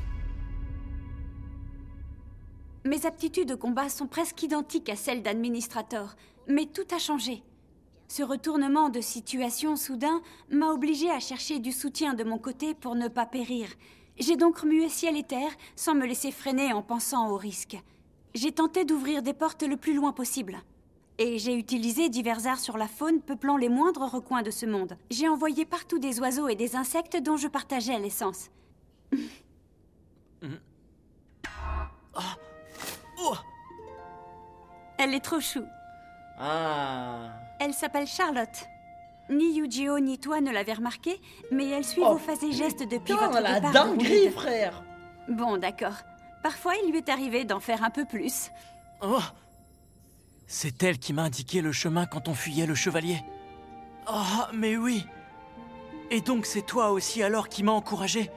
Mes aptitudes au combat sont presque identiques à celles d'Administrator, mais tout a changé. Ce retournement de situation soudain m'a obligé à chercher du soutien de mon côté pour ne pas périr. J'ai donc remué ciel et terre sans me laisser freiner en pensant au risque. J'ai tenté d'ouvrir des portes le plus loin possible. Et j'ai utilisé divers arts sur la faune peuplant les moindres recoins de ce monde. J'ai envoyé partout des oiseaux et des insectes dont je partageais l'essence. Elle est trop chou. Elle s'appelle Charlotte. Ni Yu-Gi-Oh ni toi ne l'avez remarqué, mais elle suit vos faits et gestes depuis votre départ. La dinguerie, frère. Bon, d'accord. Parfois, il lui est arrivé d'en faire un peu plus. Oh! C'est elle qui m'a indiqué le chemin quand on fuyait le chevalier. Oh, mais oui! Et donc c'est toi aussi alors qui m'as encouragé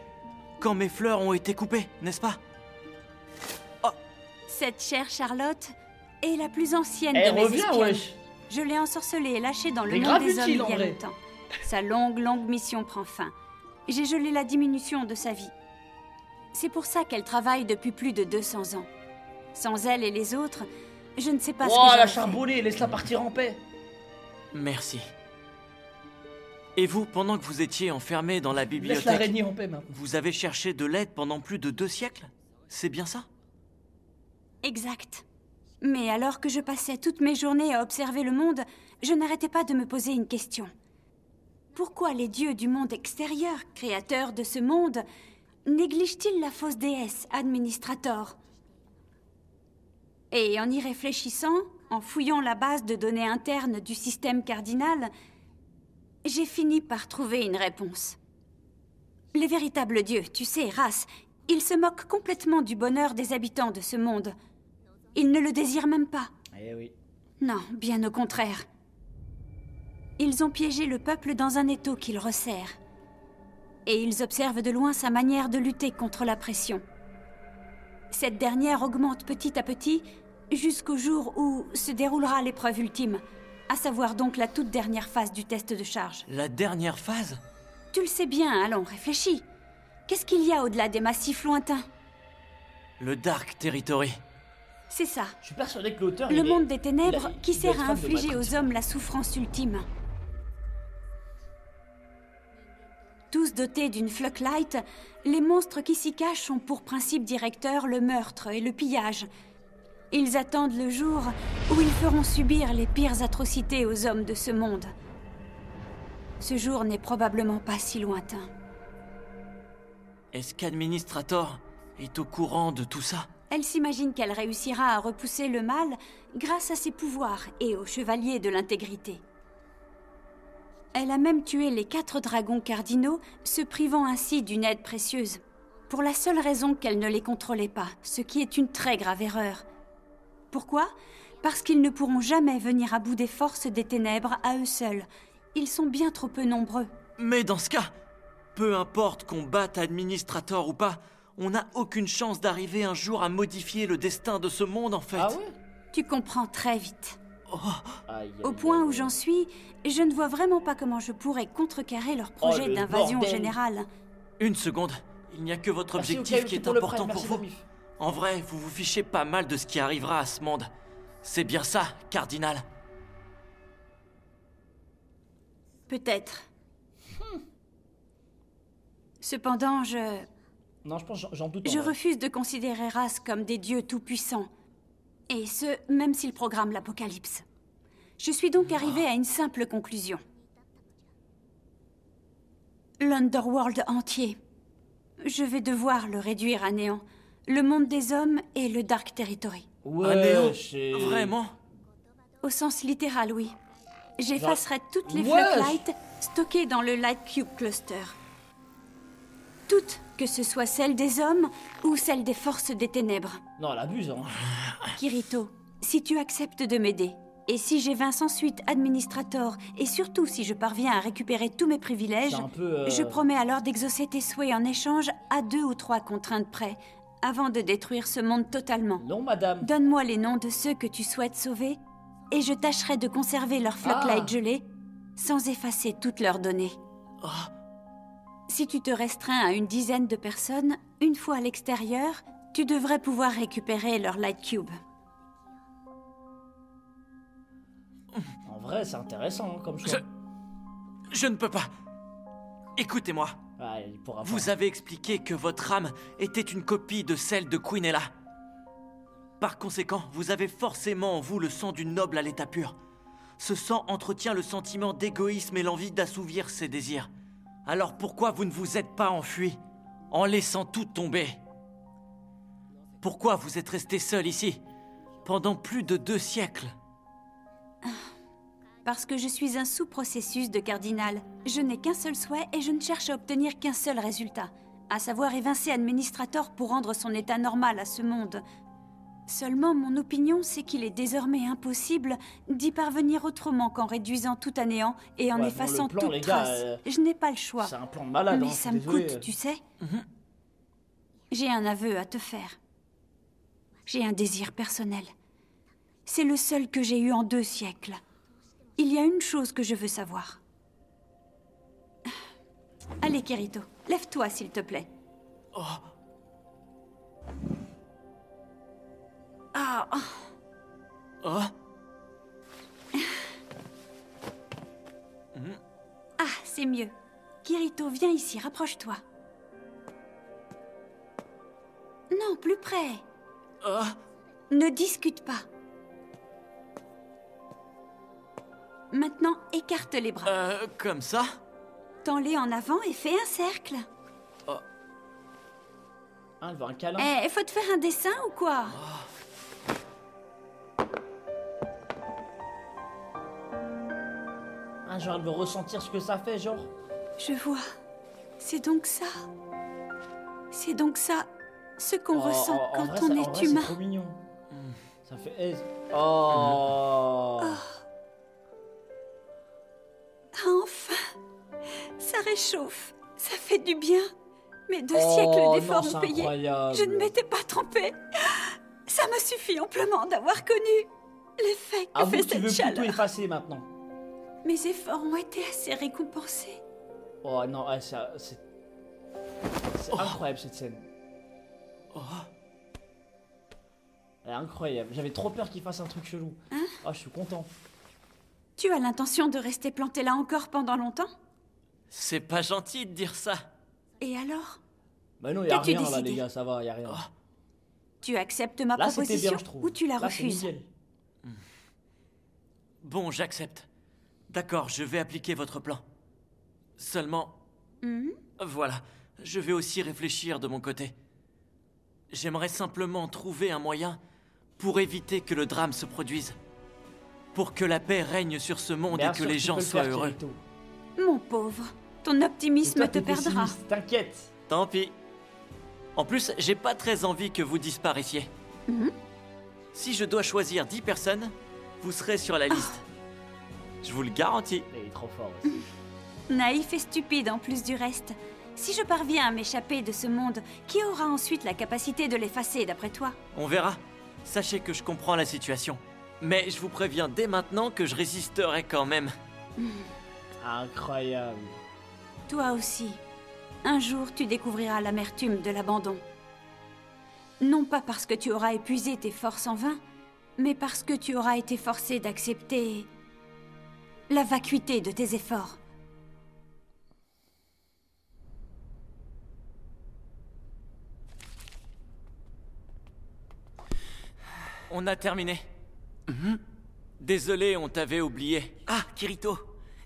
quand mes fleurs ont été coupées, n'est-ce pas? Oh. Cette chère Charlotte est la plus ancienne de mes espionnes. Wesh. Je l'ai ensorcelée et lâchée dans le monde des hommes il y a longtemps. Sa longue mission prend fin. J'ai gelé la diminution de sa vie. C'est pour ça qu'elle travaille depuis plus de 200 ans. Sans elle et les autres, je ne sais pas ce que j'aurais la charbonnée, laisse-la partir en paix. Merci. Et vous, pendant que vous étiez enfermé dans la bibliothèque, laisse l'araignée en paix maintenant. Vous avez cherché de l'aide pendant plus de 2 siècles? C'est bien ça? Exact. Mais alors que je passais toutes mes journées à observer le monde, je n'arrêtais pas de me poser une question. Pourquoi les dieux du monde extérieur, créateurs de ce monde, négligent-ils la fausse déesse Administrator? Et en y réfléchissant, en fouillant la base de données interne du système cardinal, j'ai fini par trouver une réponse. Les véritables dieux, tu sais, race, ils se moquent complètement du bonheur des habitants de ce monde. Ils ne le désirent même pas. Eh oui. Non, bien au contraire. Ils ont piégé le peuple dans un étau qu'ils resserrent. Et ils observent de loin sa manière de lutter contre la pression. Cette dernière augmente petit à petit jusqu'au jour où se déroulera l'épreuve ultime, à savoir donc la toute dernière phase du test de charge. La dernière phase? Tu le sais bien, allons, réfléchis. Qu'est-ce qu'il y a au-delà des massifs lointains? Le Dark Territory. C'est ça. Je suis persuadé que l'auteur... Le monde des ténèbres qui sert à infliger aux hommes la souffrance ultime. Tous dotés d'une Flocklight, les monstres qui s'y cachent ont pour principe directeur le meurtre et le pillage. Ils attendent le jour où ils feront subir les pires atrocités aux hommes de ce monde. Ce jour n'est probablement pas si lointain. Est-ce qu'Administrator est au courant de tout ça? Elle s'imagine qu'elle réussira à repousser le mal grâce à ses pouvoirs et au chevalier de l'intégrité. Elle a même tué les 4 dragons cardinaux, se privant ainsi d'une aide précieuse, pour la seule raison qu'elle ne les contrôlait pas, ce qui est une très grave erreur. Pourquoi? Parce qu'ils ne pourront jamais venir à bout des forces des ténèbres à eux seuls. Ils sont bien trop peu nombreux. Mais dans ce cas, peu importe qu'on batte Administrator ou pas, on n'a aucune chance d'arriver un jour à modifier le destin de ce monde, en fait. Ah ouais? Tu comprends très vite. Oh. Au point où j'en suis, je ne vois vraiment pas comment je pourrais contrecarrer leur projet d'invasion générale. Une seconde, il n'y a que votre objectif qui est important pour vous. En vrai, vous vous fichez pas mal de ce qui arrivera à ce monde. C'est bien ça, Cardinal. Peut-être. Cependant, Non, je pense j'en doute. Je refuse de considérer Ras comme des dieux tout-puissants. Et ce, même s'ils programment l'apocalypse. Je suis donc arrivée à une simple conclusion. l'Underworld entier. Je vais devoir le réduire à néant. Le monde des hommes et le Dark Territory. Ouais, vraiment? Au sens littéral, oui. J'effacerai toutes les Floodlights stockées dans le Light Cube Cluster. Toutes, que ce soit celles des hommes ou celles des forces des ténèbres. Non, elle abuse, hein. Kirito, si tu acceptes de m'aider, et si j'ai Vincent Suite Administrator, et surtout si je parviens à récupérer tous mes privilèges, je promets alors d'exaucer tes souhaits en échange à 2 ou 3 contraintes près, avant de détruire ce monde totalement. Non, madame. Donne-moi les noms de ceux que tu souhaites sauver, et je tâcherai de conserver leurs Floodlights gelés, sans effacer toutes leurs données. Si tu te restreins à une dizaine de personnes, une fois à l'extérieur, tu devrais pouvoir récupérer leur Light Cube. En vrai, c'est intéressant hein, comme choix. Je ne peux pas. Écoutez-moi. Vous avez expliqué que votre âme était une copie de celle de Quinella. Par conséquent, vous avez forcément en vous le sang d'une noble à l'état pur. Ce sang entretient le sentiment d'égoïsme et l'envie d'assouvir ses désirs. Alors pourquoi vous ne vous êtes pas enfui, en laissant tout tomber? Pourquoi vous êtes resté seul ici, pendant plus de 2 siècles? Parce que je suis un sous-processus de cardinal. Je n'ai qu'un seul souhait et je ne cherche à obtenir qu'un seul résultat, à savoir évincer Administrator pour rendre son état normal à ce monde. Seulement, mon opinion, c'est qu'il est désormais impossible d'y parvenir autrement qu'en réduisant tout à néant et en effaçant toute trace. Je n'ai pas le choix. C'est un plan de malade, mais hein, ça me coûte, tu sais. J'ai un aveu à te faire. J'ai un désir personnel. C'est le seul que j'ai eu en 2 siècles. Il y a une chose que je veux savoir. Allez, Kirito, lève-toi, s'il te plaît. Ah. Ah, c'est mieux. Kirito, viens ici, rapproche-toi. Non, plus près. Ne discute pas. Maintenant, écarte les bras. Comme ça? Tends-les en avant et fais un cercle. Elle veut un câlin. Eh, faut te faire un dessin ou quoi? Genre, elle veut ressentir ce que ça fait, genre. Je vois. C'est donc ça. C'est donc ça, ce qu'on ressent quand on est humain. C'est trop mignon. Ça fait aise. Oh. Enfin, ça réchauffe, ça fait du bien. Mes 2 siècles d'efforts ont payé. Je ne m'étais pas trompée. Ça me suffit amplement d'avoir connu l'effet que fait cette chaleur. Tu veux tout effacer maintenant. Mes efforts ont été assez récompensés. Oh non, c'est incroyable cette scène. Elle est incroyable. J'avais trop peur qu'il fasse un truc chelou. Je suis content. Tu as l'intention de rester planté là encore pendant longtemps? C'est pas gentil de dire ça. Et alors? Bah non, y'a rien là, les gars, ça va, y'a rien. Tu acceptes ma proposition bien, je trouve. Ou tu la refuses? Bon, j'accepte. D'accord, je vais appliquer votre plan. Seulement... Voilà, je vais aussi réfléchir de mon côté. J'aimerais simplement trouver un moyen pour éviter que le drame se produise. Pour que la paix règne sur ce monde et que les gens soient heureux. Mon pauvre, ton optimisme te perdra. T'inquiète. Tant pis. En plus, j'ai pas très envie que vous disparaissiez. Si je dois choisir 10 personnes, vous serez sur la liste. Je vous le garantis. Il est trop fort aussi. Naïf et stupide en plus du reste. Si je parviens à m'échapper de ce monde, qui aura ensuite la capacité de l'effacer d'après toi? On verra. Sachez que je comprends la situation. Mais je vous préviens dès maintenant que je résisterai quand même. Incroyable. Toi aussi. Un jour, tu découvriras l'amertume de l'abandon. Non pas parce que tu auras épuisé tes forces en vain, mais parce que tu auras été forcé d'accepter la vacuité de tes efforts. On a terminé. Désolé, on t'avait oublié. Ah, Kirito.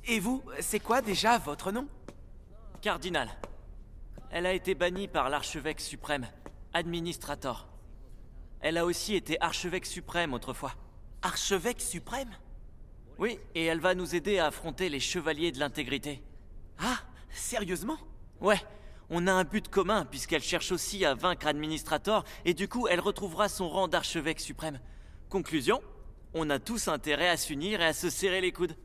Et vous, c'est quoi déjà votre nom? Cardinal. Elle a été bannie par l'archevêque suprême, Administrator. Elle a aussi été archevêque suprême autrefois. Archevêque suprême? Oui, et elle va nous aider à affronter les chevaliers de l'intégrité. Ah, sérieusement? Ouais, on a un but commun puisqu'elle cherche aussi à vaincre Administrator et du coup elle retrouvera son rang d'archevêque suprême. Conclusion, on a tous intérêt à s'unir et à se serrer les coudes.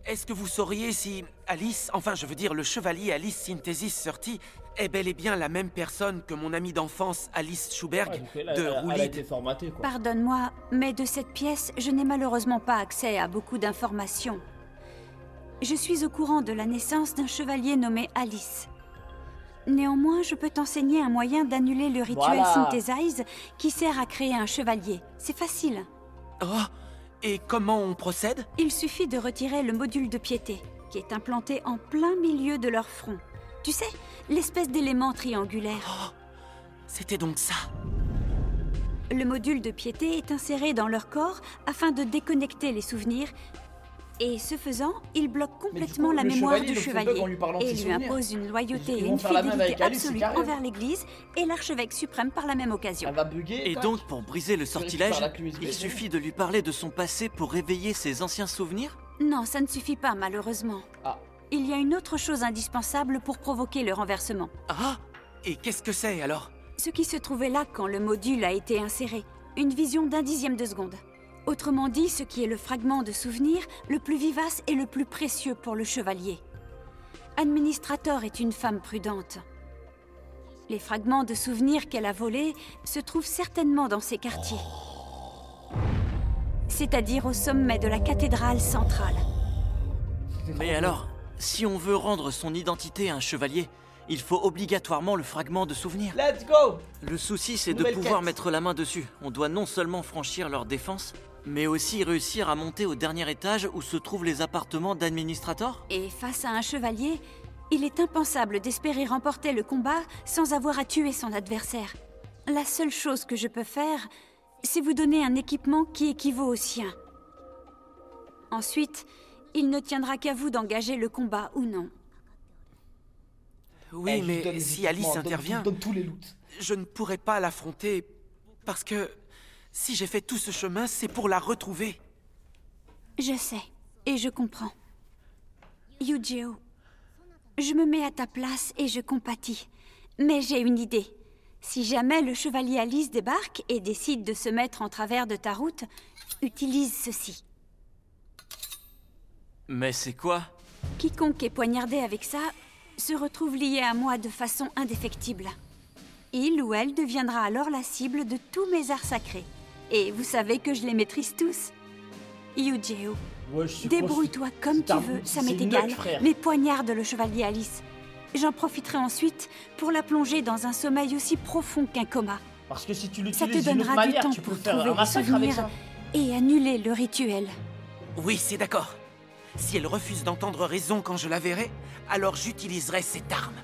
Est-ce que vous sauriez si Alice, enfin je veux dire le chevalier Alice Synthesis 30, est bel et bien la même personne que mon amie d'enfance Alice Schuberg de Roulide? Elle a été formatée, quoi. Pardonne-moi, mais de cette pièce, je n'ai malheureusement pas accès à beaucoup d'informations. Je suis au courant de la naissance d'un chevalier nommé Alice. Néanmoins, je peux t'enseigner un moyen d'annuler le rituel Synthesize qui sert à créer un chevalier. C'est facile. Oh, et comment on procède? Il suffit de retirer le module de piété, qui est implanté en plein milieu de leur front. Tu sais, l'espèce d'élément triangulaire. Oh, c'était donc ça. Le module de piété est inséré dans leur corps afin de déconnecter les souvenirs. Et ce faisant, il bloque complètement la mémoire du chevalier et lui impose une loyauté et une fidélité absolue envers l'Église et l'archevêque suprême par la même occasion. Elle va bugger. Et donc, pour briser le sortilège, il suffit de lui parler de son passé pour réveiller ses anciens souvenirs? Non, ça ne suffit pas, malheureusement. Il y a une autre chose indispensable pour provoquer le renversement. Ah! Et qu'est-ce que c'est, alors? Ce qui se trouvait là quand le module a été inséré. Une vision d'un dixième de seconde. Autrement dit, ce qui est le fragment de souvenir le plus vivace et le plus précieux pour le chevalier. Administrator est une femme prudente. Les fragments de souvenirs qu'elle a volés se trouvent certainement dans ces quartiers. C'est-à-dire au sommet de la cathédrale centrale. Mais alors, si on veut rendre son identité à un chevalier, il faut obligatoirement le fragment de souvenir. Let's go! Le souci, c'est de pouvoir mettre la main dessus. On doit non seulement franchir leur défense, mais aussi réussir à monter au dernier étage où se trouvent les appartements d'Administrator. Et face à un chevalier, il est impensable d'espérer remporter le combat sans avoir à tuer son adversaire. La seule chose que je peux faire, c'est vous donner un équipement qui équivaut au sien. Ensuite, il ne tiendra qu'à vous d'engager le combat ou non. Oui, mais si Alice intervient, je ne pourrai pas l'affronter parce que si j'ai fait tout ce chemin, c'est pour la retrouver. Je sais, et je comprends. Yu-Gi-Oh, je me mets à ta place et je compatis. Mais j'ai une idée. Si jamais le chevalier Alice débarque et décide de se mettre en travers de ta route, utilise ceci. Mais c'est quoi? Quiconque est poignardé avec ça se retrouve lié à moi de façon indéfectible. Il ou elle deviendra alors la cible de tous mes arts sacrés. Et vous savez que je les maîtrise tous. Yu-Gi-Oh, débrouille-toi comme tu veux, ça m'est égal, mais poignarde le chevalier Alice. J'en profiterai ensuite pour la plonger dans un sommeil aussi profond qu'un coma. Parce que si tu ça l'utilises te d'une donnera autre du manière, temps tu peux pour faire trouver un les massacre avec souvenirs ça. et annuler le rituel. Oui, c'est d'accord. Si elle refuse d'entendre raison quand je la verrai, alors j'utiliserai cette arme.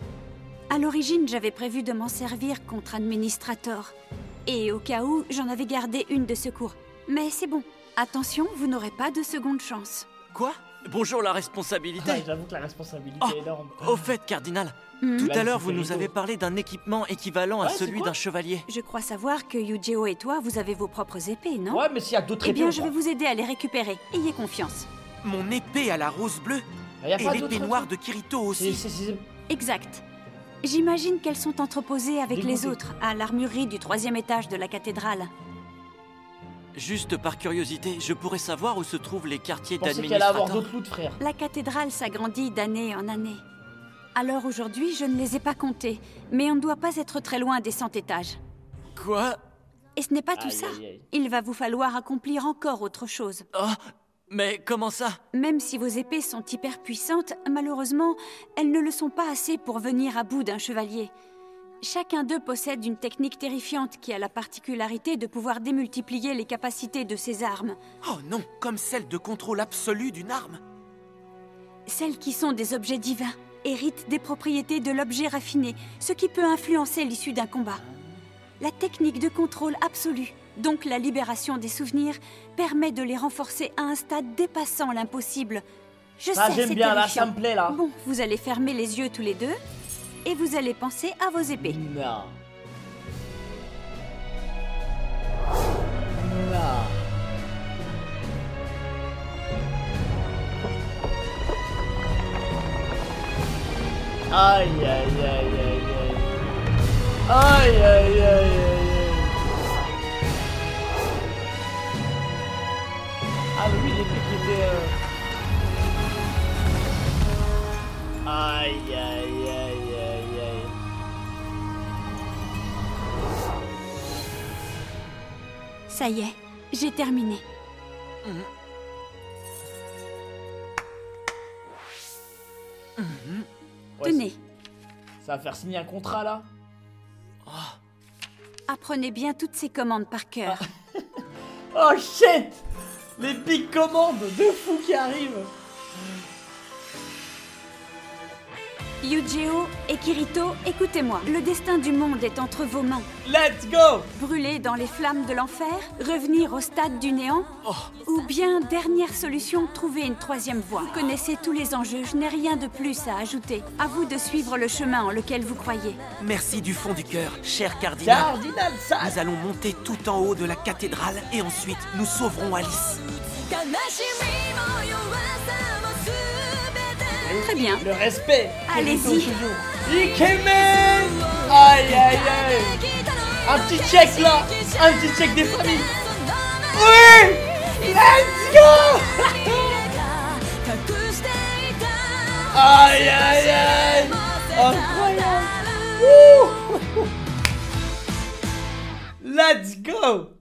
À l'origine, j'avais prévu de m'en servir contre Administrator. Et au cas où, j'en avais gardé une de secours. Mais c'est bon. Attention, vous n'aurez pas de seconde chance. Quoi? Bonjour la responsabilité. J'avoue que la responsabilité est énorme. Au fait, Cardinal, tout à l'heure vous nous avez parlé d'un équipement équivalent à celui d'un chevalier. Je crois savoir que Yu-Gi-Oh et toi, vous avez vos propres épées, non? Ouais, mais s'il y a d'autres épées. Eh bien, je vais vous aider à les récupérer. Ayez confiance. Mon épée à la rose bleue et l'épée noire de Kirito aussi. Exact. J'imagine qu'elles sont entreposées avec les autres, à l'armurerie du 3e étage de la cathédrale. Juste par curiosité, je pourrais savoir où se trouvent les quartiers d'administrateurs. Qu'elle allait avoir d'autres loot, frère. La cathédrale s'agrandit d'année en année. Alors aujourd'hui, je ne les ai pas comptés, mais on ne doit pas être très loin des 100 étages. Quoi? Et ce n'est pas tout ça. Il va vous falloir accomplir encore autre chose. Oh, mais comment ça? Même si vos épées sont hyper puissantes, malheureusement, elles ne le sont pas assez pour venir à bout d'un chevalier. Chacun d'eux possède une technique terrifiante qui a la particularité de pouvoir démultiplier les capacités de ses armes. Oh non, comme celle de contrôle absolu d'une arme. Celles qui sont des objets divins héritent des propriétés de l'objet raffiné, ce qui peut influencer l'issue d'un combat. La technique de contrôle absolu, donc la libération des souvenirs, permet de les renforcer à un stade dépassant l'impossible, Je Ça, sais, j'aime c'est bien, là, terrifiant. ça me plaît, là. Bon, vous allez fermer les yeux tous les deux et vous allez penser à vos épées. Non. Non. Aïe, aïe, aïe, aïe, aïe. Aïe, aïe, aïe, aïe, aïe. Ah, mais oui, l'épée qui était... Aïe, aïe, aïe, aïe, aïe. Ça y est, j'ai terminé. Tenez. Ça va faire signer un contrat, là. Apprenez bien toutes ces commandes par cœur. Oh shit! Les big commandes de fou qui arrivent. Yu-Gi-Oh et Kirito, écoutez-moi. Le destin du monde est entre vos mains. Let's go! Brûler dans les flammes de l'enfer, revenir au stade du néant, ou bien, dernière solution, trouver une troisième voie. Vous connaissez tous les enjeux, je n'ai rien de plus à ajouter. À vous de suivre le chemin en lequel vous croyez. Merci du fond du cœur, cher Cardinal. Cardinal, ça! Nous allons monter tout en haut de la cathédrale et ensuite nous sauverons Alice. Très bien. Le respect. Allez-y. Ikemen! Aïe, aïe, aïe. Un petit check là. Un petit check des familles. Oui! Let's go! Aïe, aïe, aïe. Incroyable. Wouh! Let's go!